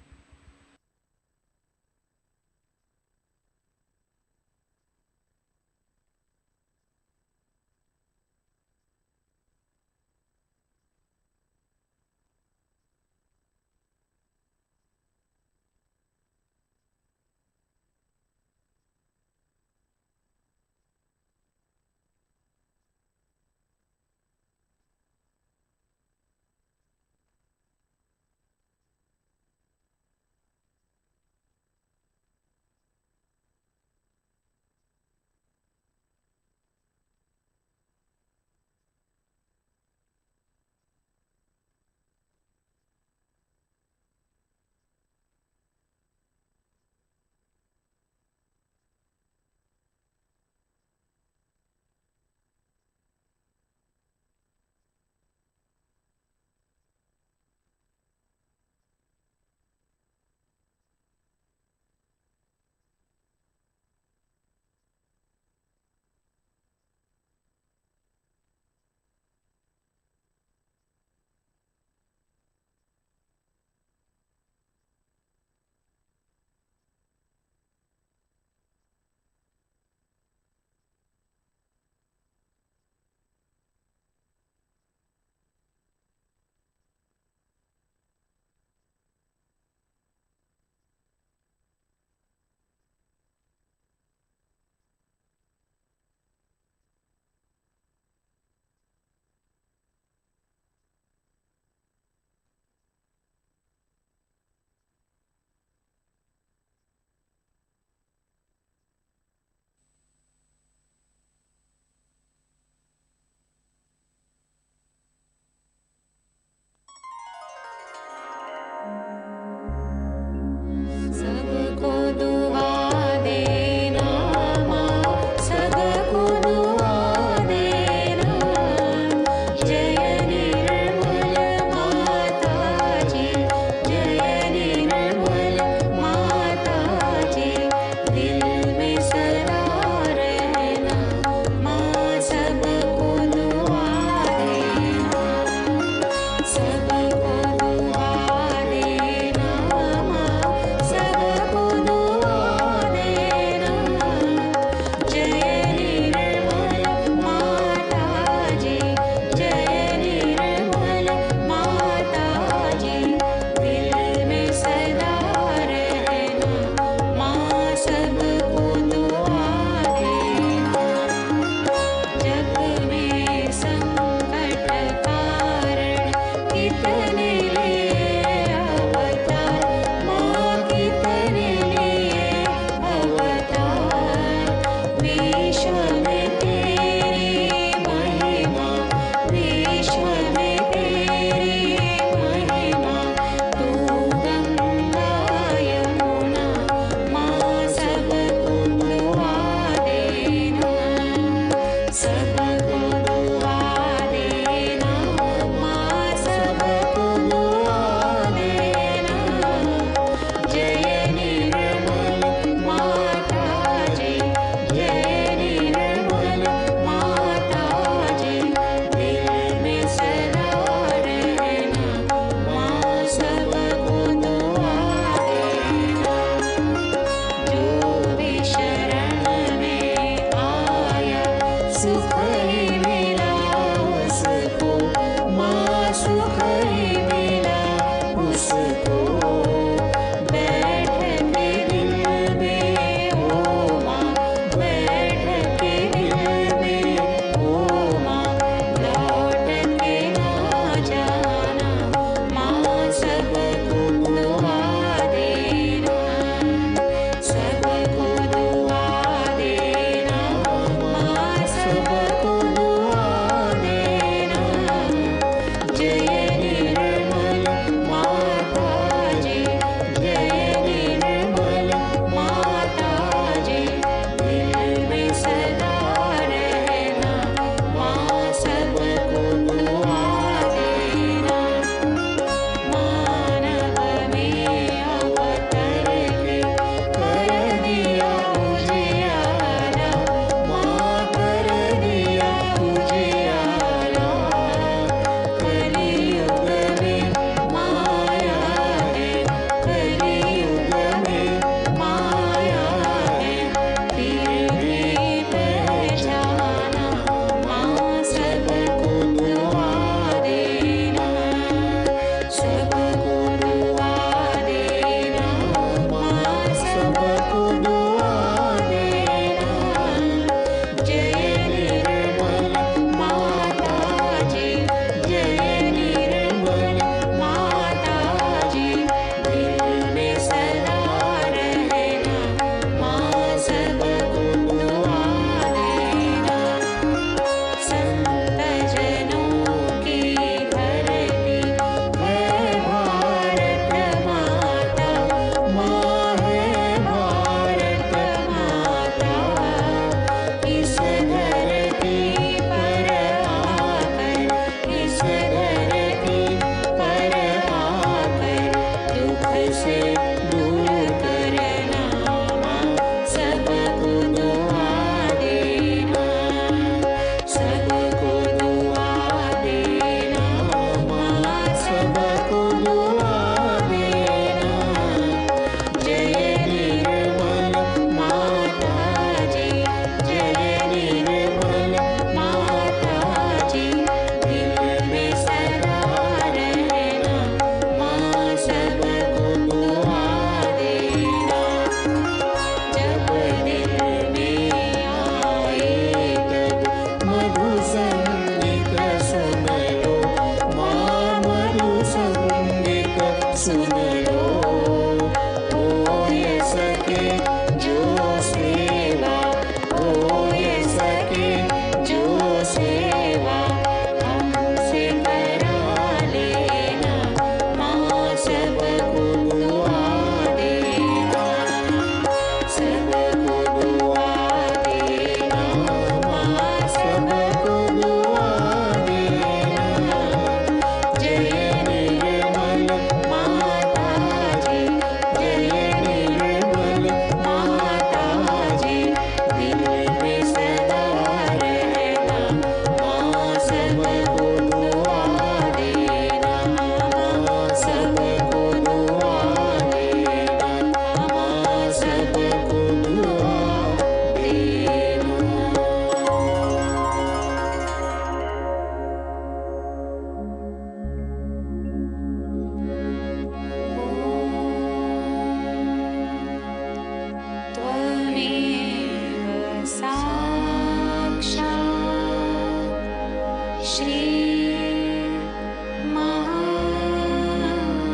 श्री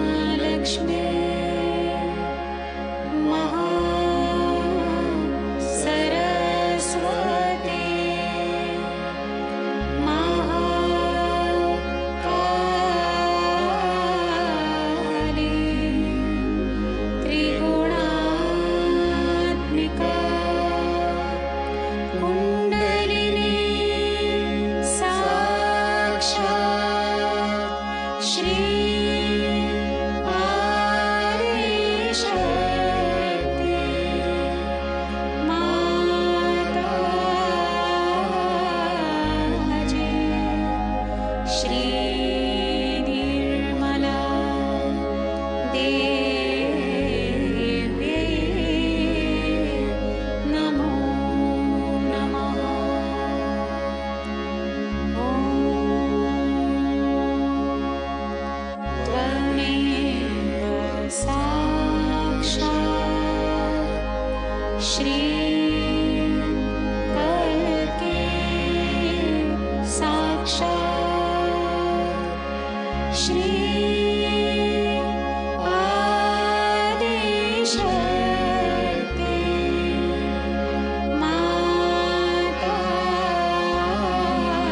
महालक्ष्मी महासरस्वती महाकाली त्रिगुणात्मिका कुण्डलिनी साक्षात् श्री आदिशक्ति माताजी श्री निर्मला देवी नमो नमः ॐ त्वमेव साक्षात् श्री कल्के साक्षात् श्री आदिशक्ति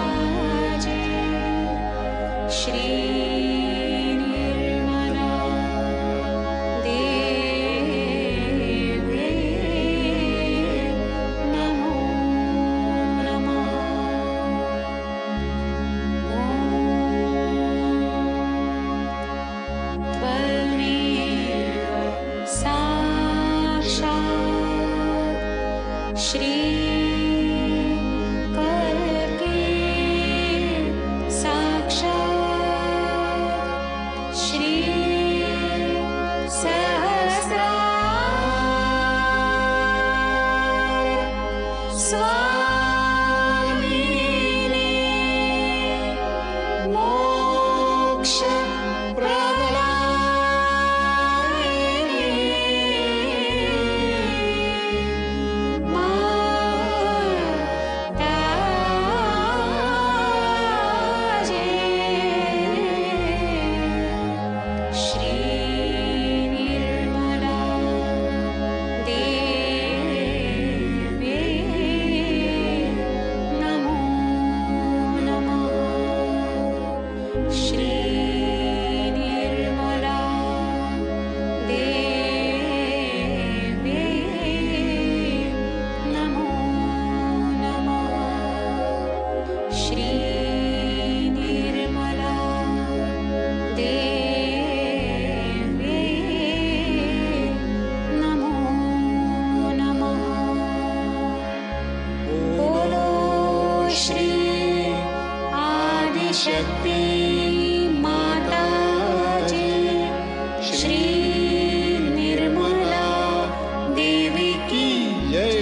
माताजी श्री निर्मला देवी नमो नमः त्वमेव साक्षात् श्री कल्के साक्षात् श्री सहस्रार स्वामिनी मोक्ष श्री निर्मला देवी नमो नमः श्री निर्मला देवी नमो नमः श्री निर्मला देवी नमो नमः बोलो श्री आदिशक्ति माताजी श्री निर्मला देवी की जय।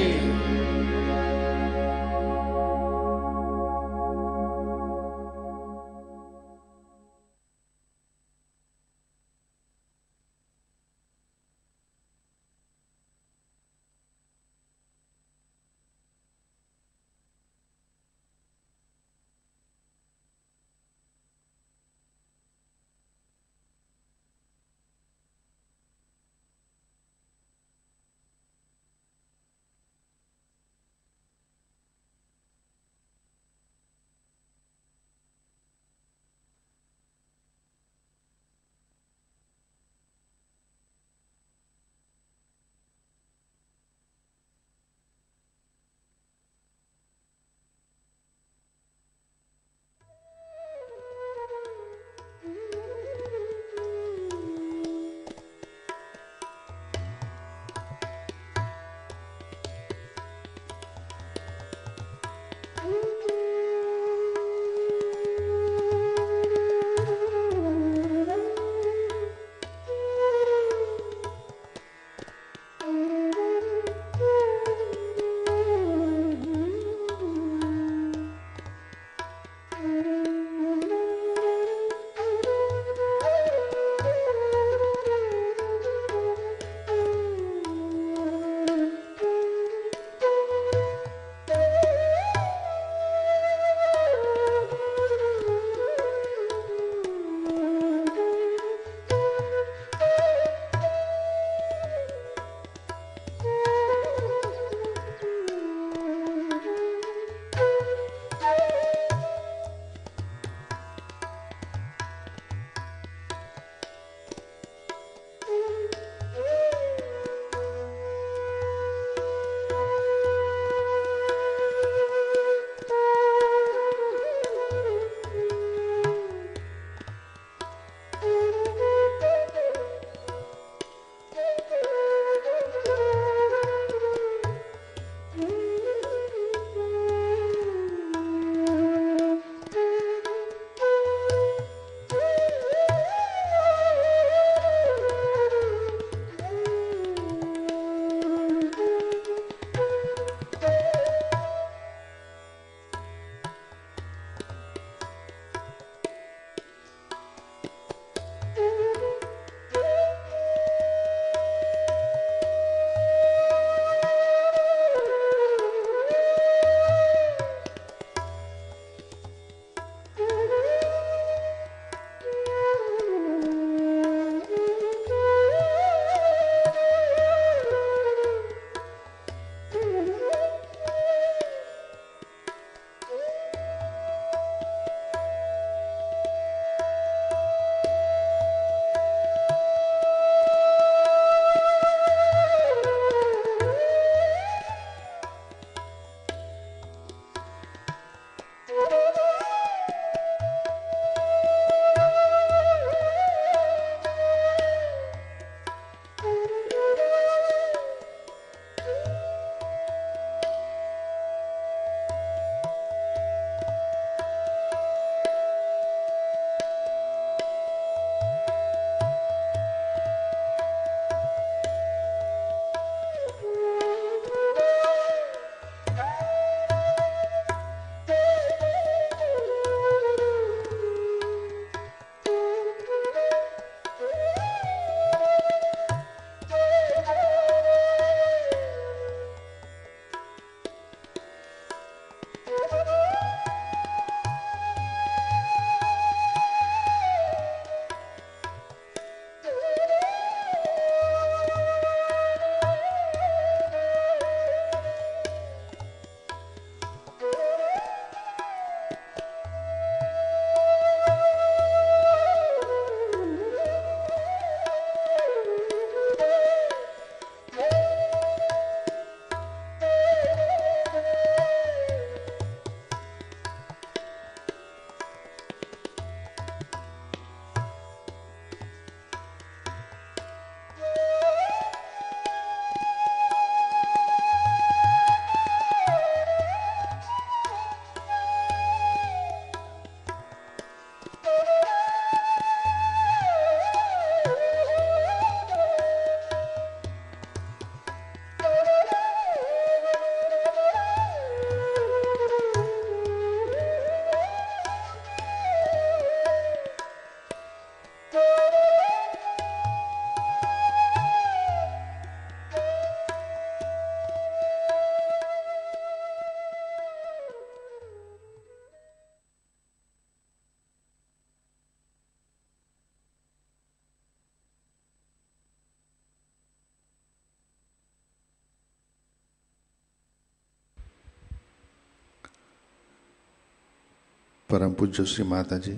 परम पूज्य श्री माता जी,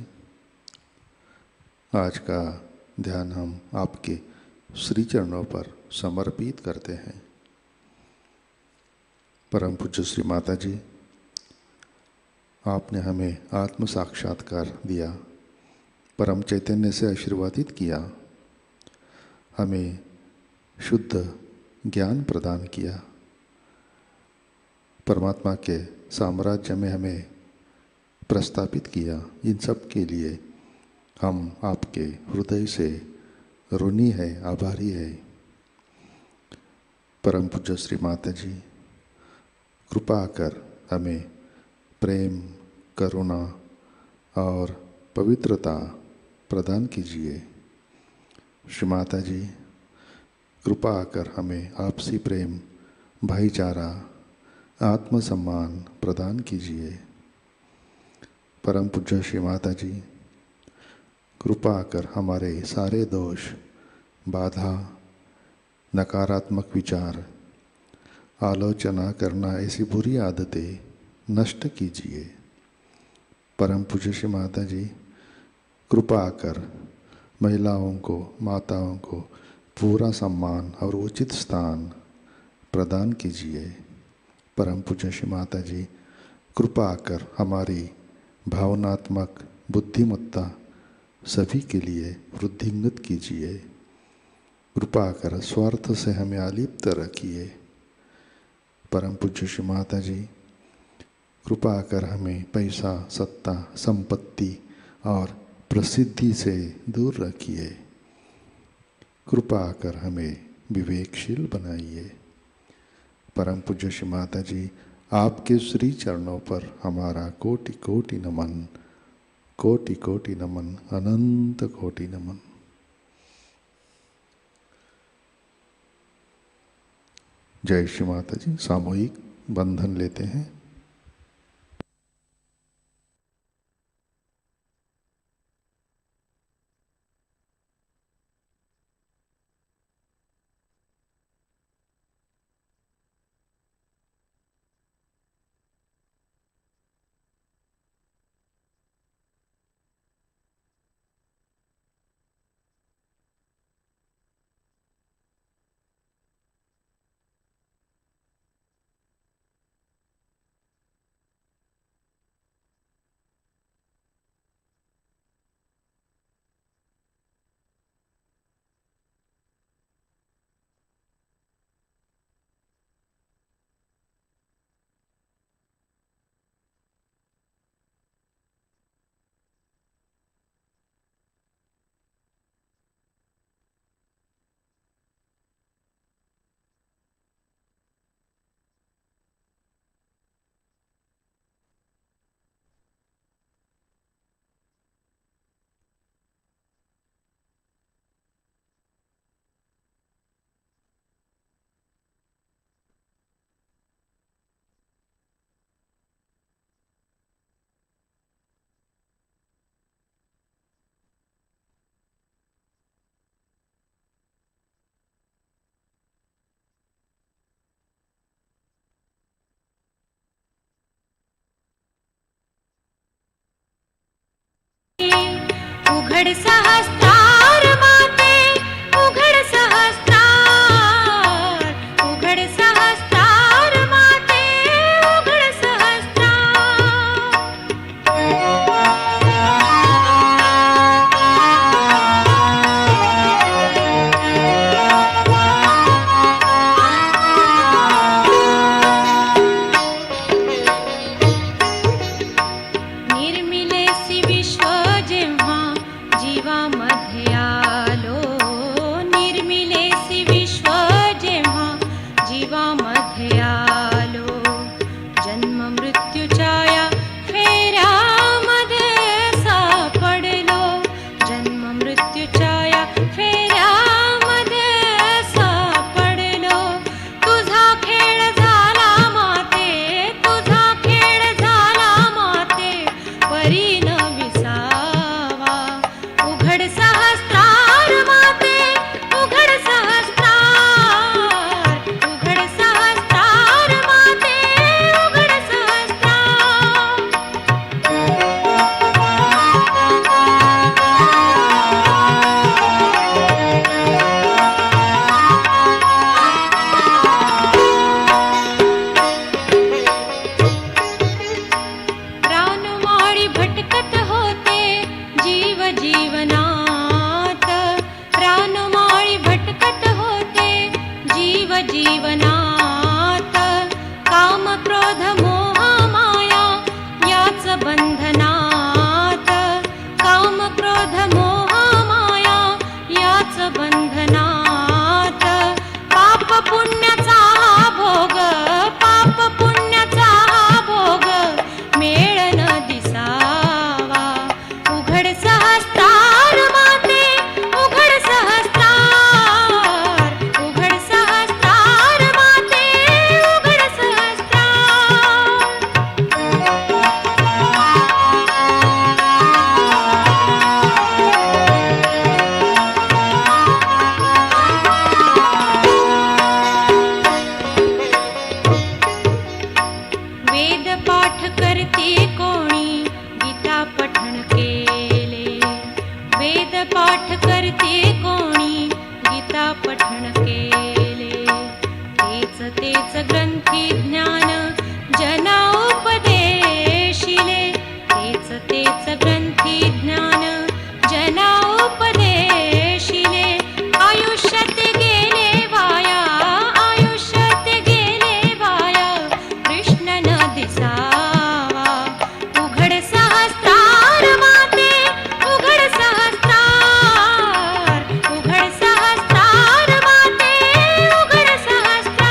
आज का ध्यान हम आपके श्री चरणों पर समर्पित करते हैं। परम पूज्य श्री माता जी, आपने हमें आत्म साक्षात्कार दिया, परम चैतन्य से आशीर्वादित किया, हमें शुद्ध ज्ञान प्रदान किया, परमात्मा के साम्राज्य में हमें प्रस्तापित किया। इन सब के लिए हम आपके हृदय से ऋणी है, आभारी है। परम पूज्य श्री माता जी, कृपा कर हमें प्रेम, करुणा और पवित्रता प्रदान कीजिए। श्री माता जी, कृपा कर हमें आपसी प्रेम, भाईचारा, आत्मसम्मान प्रदान कीजिए। परम पूज्य श्री माता जी, कृपा कर हमारे सारे दोष, बाधा, नकारात्मक विचार, आलोचना करना ऐसी बुरी आदतें नष्ट कीजिए। परम पूज्य श्री माता जी, कृपा कर महिलाओं को, माताओं को पूरा सम्मान और उचित स्थान प्रदान कीजिए। परम पूज्य श्री माता जी, कृपा कर हमारी भावनात्मक बुद्धिमत्ता सभी के लिए वृद्धिंगत कीजिए। कृपा कर स्वार्थ से हमें अलिप्त रखिए। परम पूज्य श्री माता जी, कृपा कर हमें पैसा, सत्ता, संपत्ति और प्रसिद्धि से दूर रखिए। कृपा कर हमें विवेकशील बनाइए। परम पूज्य श्री माता जी, आपके श्री चरणों पर हमारा कोटि कोटि नमन, कोटि कोटि नमन, अनंत कोटि नमन। जय श्री माता जी। सामूहिक बंधन लेते हैं। उघड सहस्रार माते, उघड सहस्रार, उघड सहस्रार माते, उघड सहस्रार। निर्मिलेसी विश्व जेव्हा जीवामध्ये पठण केले. वेद पाठ करते कोणी गीता पठण केले. तेच तेच ग्रंथी ज्ञान जना उपदेशिले. तेच तेच ग्रंथी ज्ञान जना उपदेशिले. आयुष्यात गेले वाया, आयुष्यात गेले वाया, कृष्ण न दिसावा. उघड सहस्रार माते, उघड सहस्रार, उघड सहस्रार माते, उघड सहस्रार.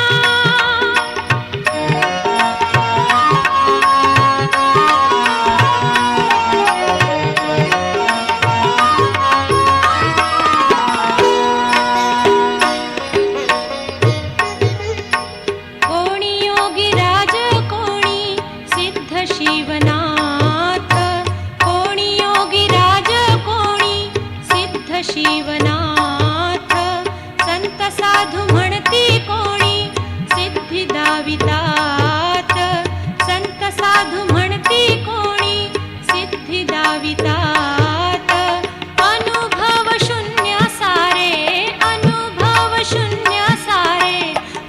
कोणी योगी राज, कोणी सिद्ध शिवनाथ. कोणी योगी राज, कोणी सिद्ध शिवनाथ. संत साधू म्हणती कोणी सिद्धी दावितात. संत साधू म्हणती कोणी सिद्धी दावितात. अनुभव शून्य सारे, अनुभव शून्य सारे,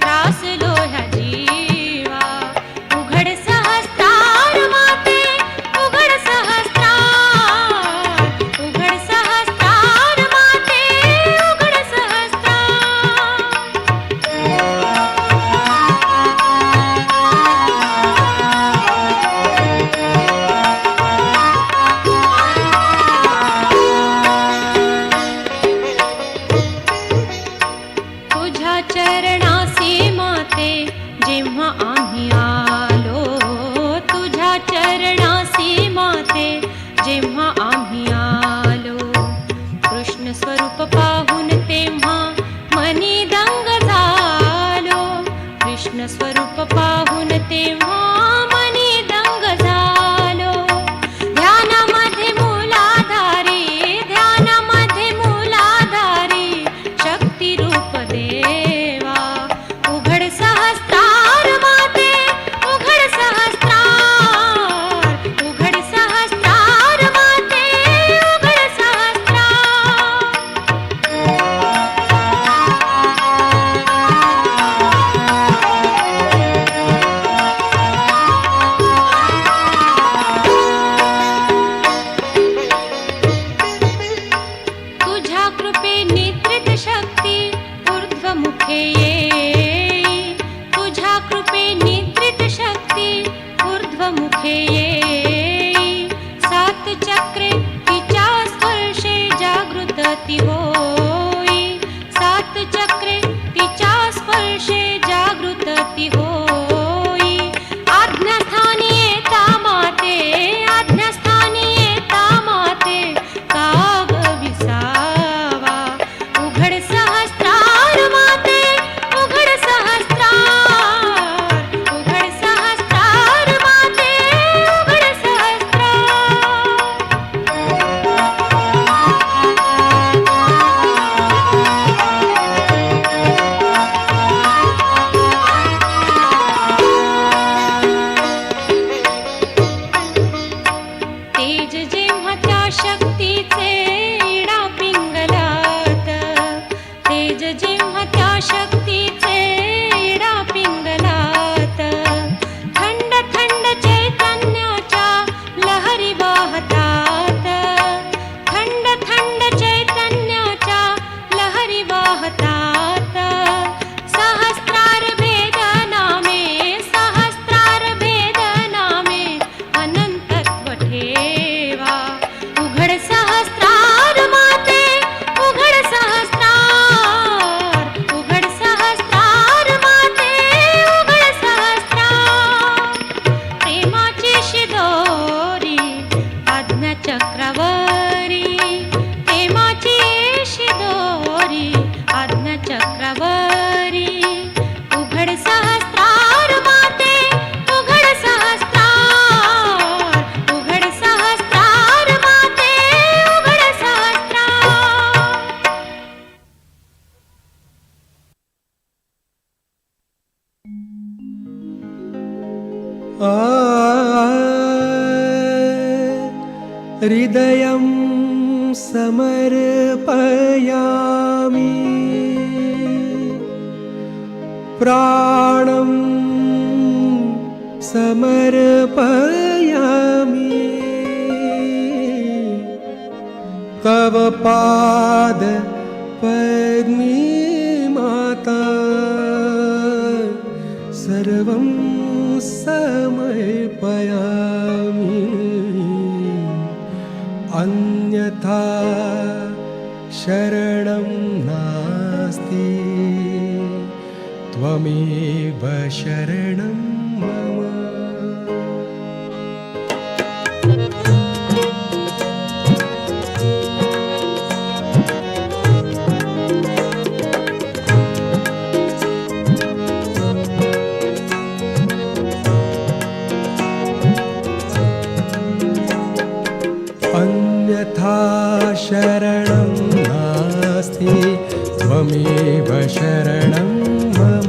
त्रासलो ह्या जीवा. उघड सहस्रार माते, उघड सहस्रार, उघड सहस्रार माते, उघड सहस्रार. तुझ्या चरणासी माते जेव्हा आम्ही आलो. तुझ्या चरणासी माते जेव्हा आम्ही आलो. कृष्ण स्वरूप पाहून तेव्हा मनी दंग झालो. कृष्ण स्वरूप पाहून तेव्हा मनी दंग झालो. ध्यानामध्ये मूलाधारी, ध्यानामध्ये मूलाधारी, शक्ती रूप देवा. उघड सहस्रार माते, उघड सहस्रार, उघड सहस्रार माते, उघड सहस्रार. तुझ्या कृपे निद्रित शक्ती ऊर्ध्वमुखे येई. तुझ्या कृपे निद्रित शक्ती ऊर्ध्वमुखे येई. सात चक्रे तिच्या स्पर्शे जागृत ती होई. सात चक्रे तिच्या स्पर्शे जागृत ती होई. आज्ञास्थानी येता माते, आज्ञास्थानी येता माते, काग विसावा. उघड सहस्रार माते, उघड सहस्रार, उघड सहस्रार माते, उघड सहस्रार. तेज जेव्हा त्या शक्तीचे इडा पिंगलात. तेज जेव्हा त्या शक्तीचे इडा पिंगलात. थंड थंड चैतन्याच्या लहरी वाहतात. थंड थंड चैतन्याच्या लहरी वाहतात. सहस्रार भेद नामे, सहस्रार भेद नामे, अनंतत्व ठेवा. उघड सहस्रार माते, उघड सहस्रार, उघड सहस्रार. हृदयं समर्पयामि प्राणं समर्पयामि तव पाद पद्मी माता सर्वं समर्पयामि अन्यथा शरणं नास्ति त्वमेव शरणं मम। अन्यथा शरणं नास्ति त्वमेव शरणं मम।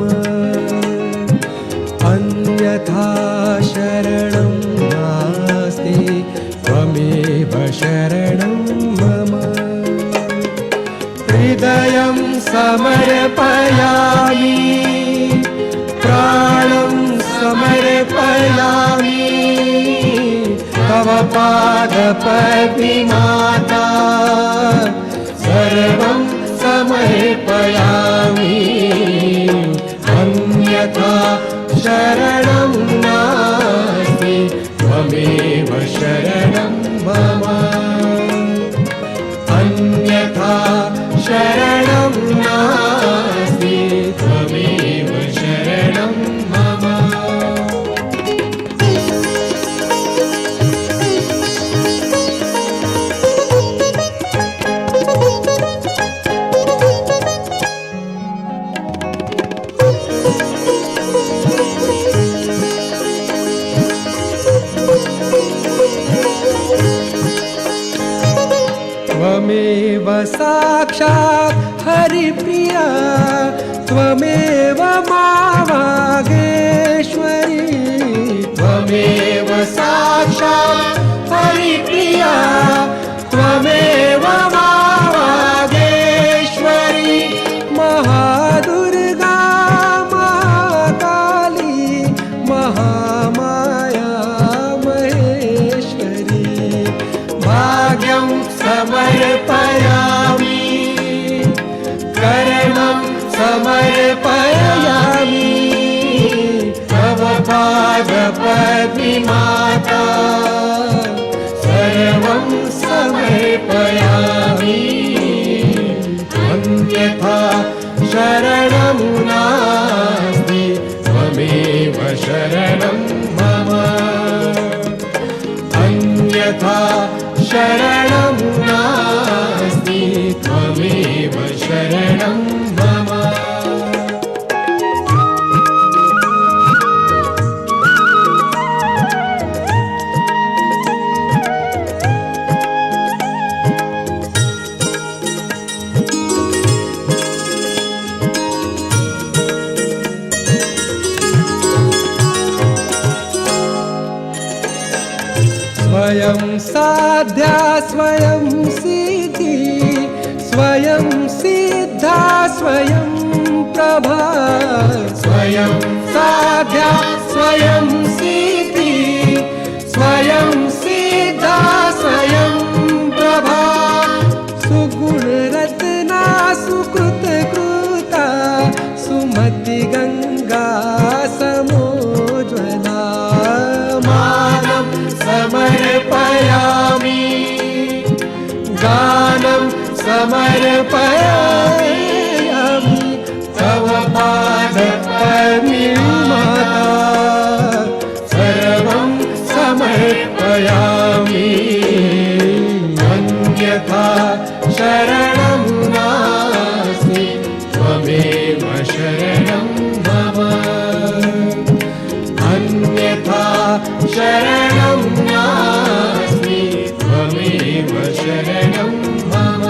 अन्यथा शरणं नास्ति त्वमेव शरणं मम। हृदयं समर्पयामि प्राणं समर्पयामि तव पादपद्मी माता सर्वं समर्पयामि अन्यथा शरणं नास्ति त्वमेव शरणं मम। अन्यथा शरणं नास्ति त्वमेव शरणं मम। त्वमेव साक्षात् हरिप्रिया त्वमेव मावागेश्वरी त्वमेव साक्षात् हरिप्रिया त्वमेव मावागेश्वरी महादुर्गा महाकाली महामाया महेश्वरी भाग्यं समर्पयामि करणं समर्पयामि तव पादपद्मी माता सर्वं समर्पयामि अन्यथा शरणं नास्ति त्वमेव शरणं मम। अन्यथा शरणं नास्ति त्वमेव शरणं मम। स्वयं साध्या स्वयं सिद्धि स्वयं सिद्धा स्वयं प्रभा स्वयं साध्या स्वयं सिद्धि स्वयं सिद्धा स्वयं प्रभा सुगुण रत्ना सुकृत कृता सुमति गंगा समोज्वला मानं समर्पयामि गानं समर्पयामि तव पादपद्मी माता सर्वं समर्पयामि अन्यथा शरणं नास्ति त्वमेव शरणं मम। अन्यथा शरणं नास्ति त्वमेव शरणं मम।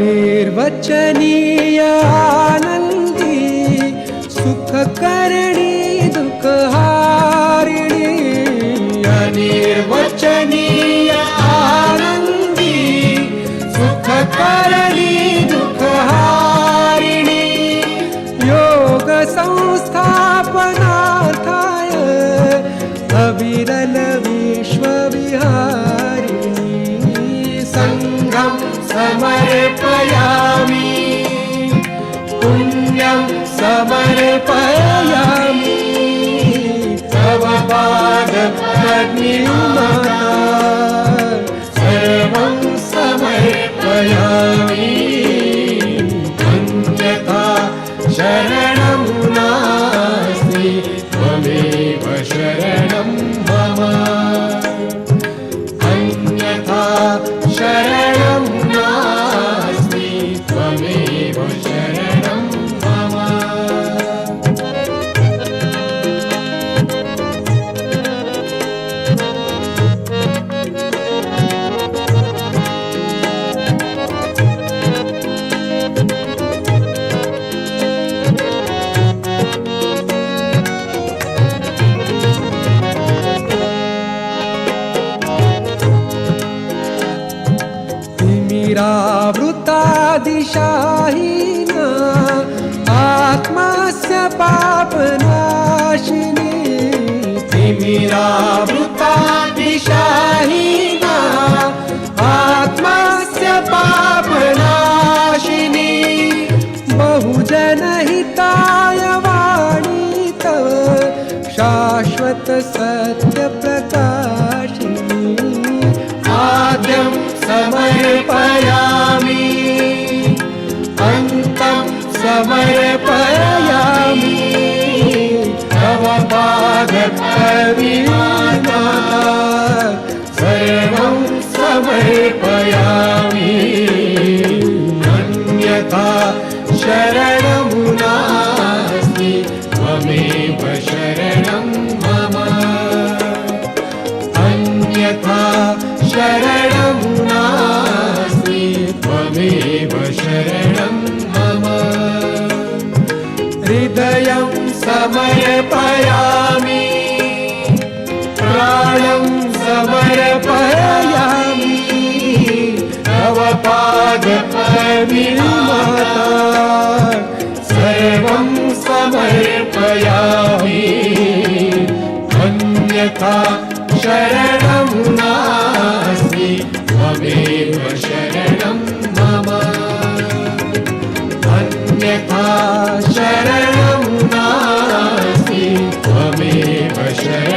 अनिर्वचनीय आनंदी सुखकरणी दुःखहारिणी अनिर्वचनीय आनंदी सुखकरणी दुःखहारिणी योग संस्थापनार्थाय अविरल विश्वविहारिणी संघं समर्पयामि पुण्यं समर्पयामि तव पादपद्मे माता सर्वं समर्पयामि अन्यथा शरणं नास्ति त्वमेव शरणं मम अन्यथा शरणं नास्ति त्वमेव शरणं मम तिमिरावृता दिशाहीना आत्मस्य पापनाशिनी तिमिरावृता दिशाहीना आत्मस्य पापनाशिनी बहुजनहिताय वाणी तव शाश्वत सत्य प्रकाशिनी आद्यं समर्पयामि अन्तं समर्पयामि तव पादपद्मे माता सर्वं समर्पयामि अन्यथा शरणं नास्ति त्वमेव शरणं मम अन्यथा शरणं नास्ति त्वमेव शरणं मम हृदयं समर्पयामि प्राणं समर्पयामि तव पादपद्मे माता सर्वं समर्पयामि अन्यथा शरणं नास्ति त्वमेव शरणं मम अन्यथा शरणं नास्ति त्वमेव शरणं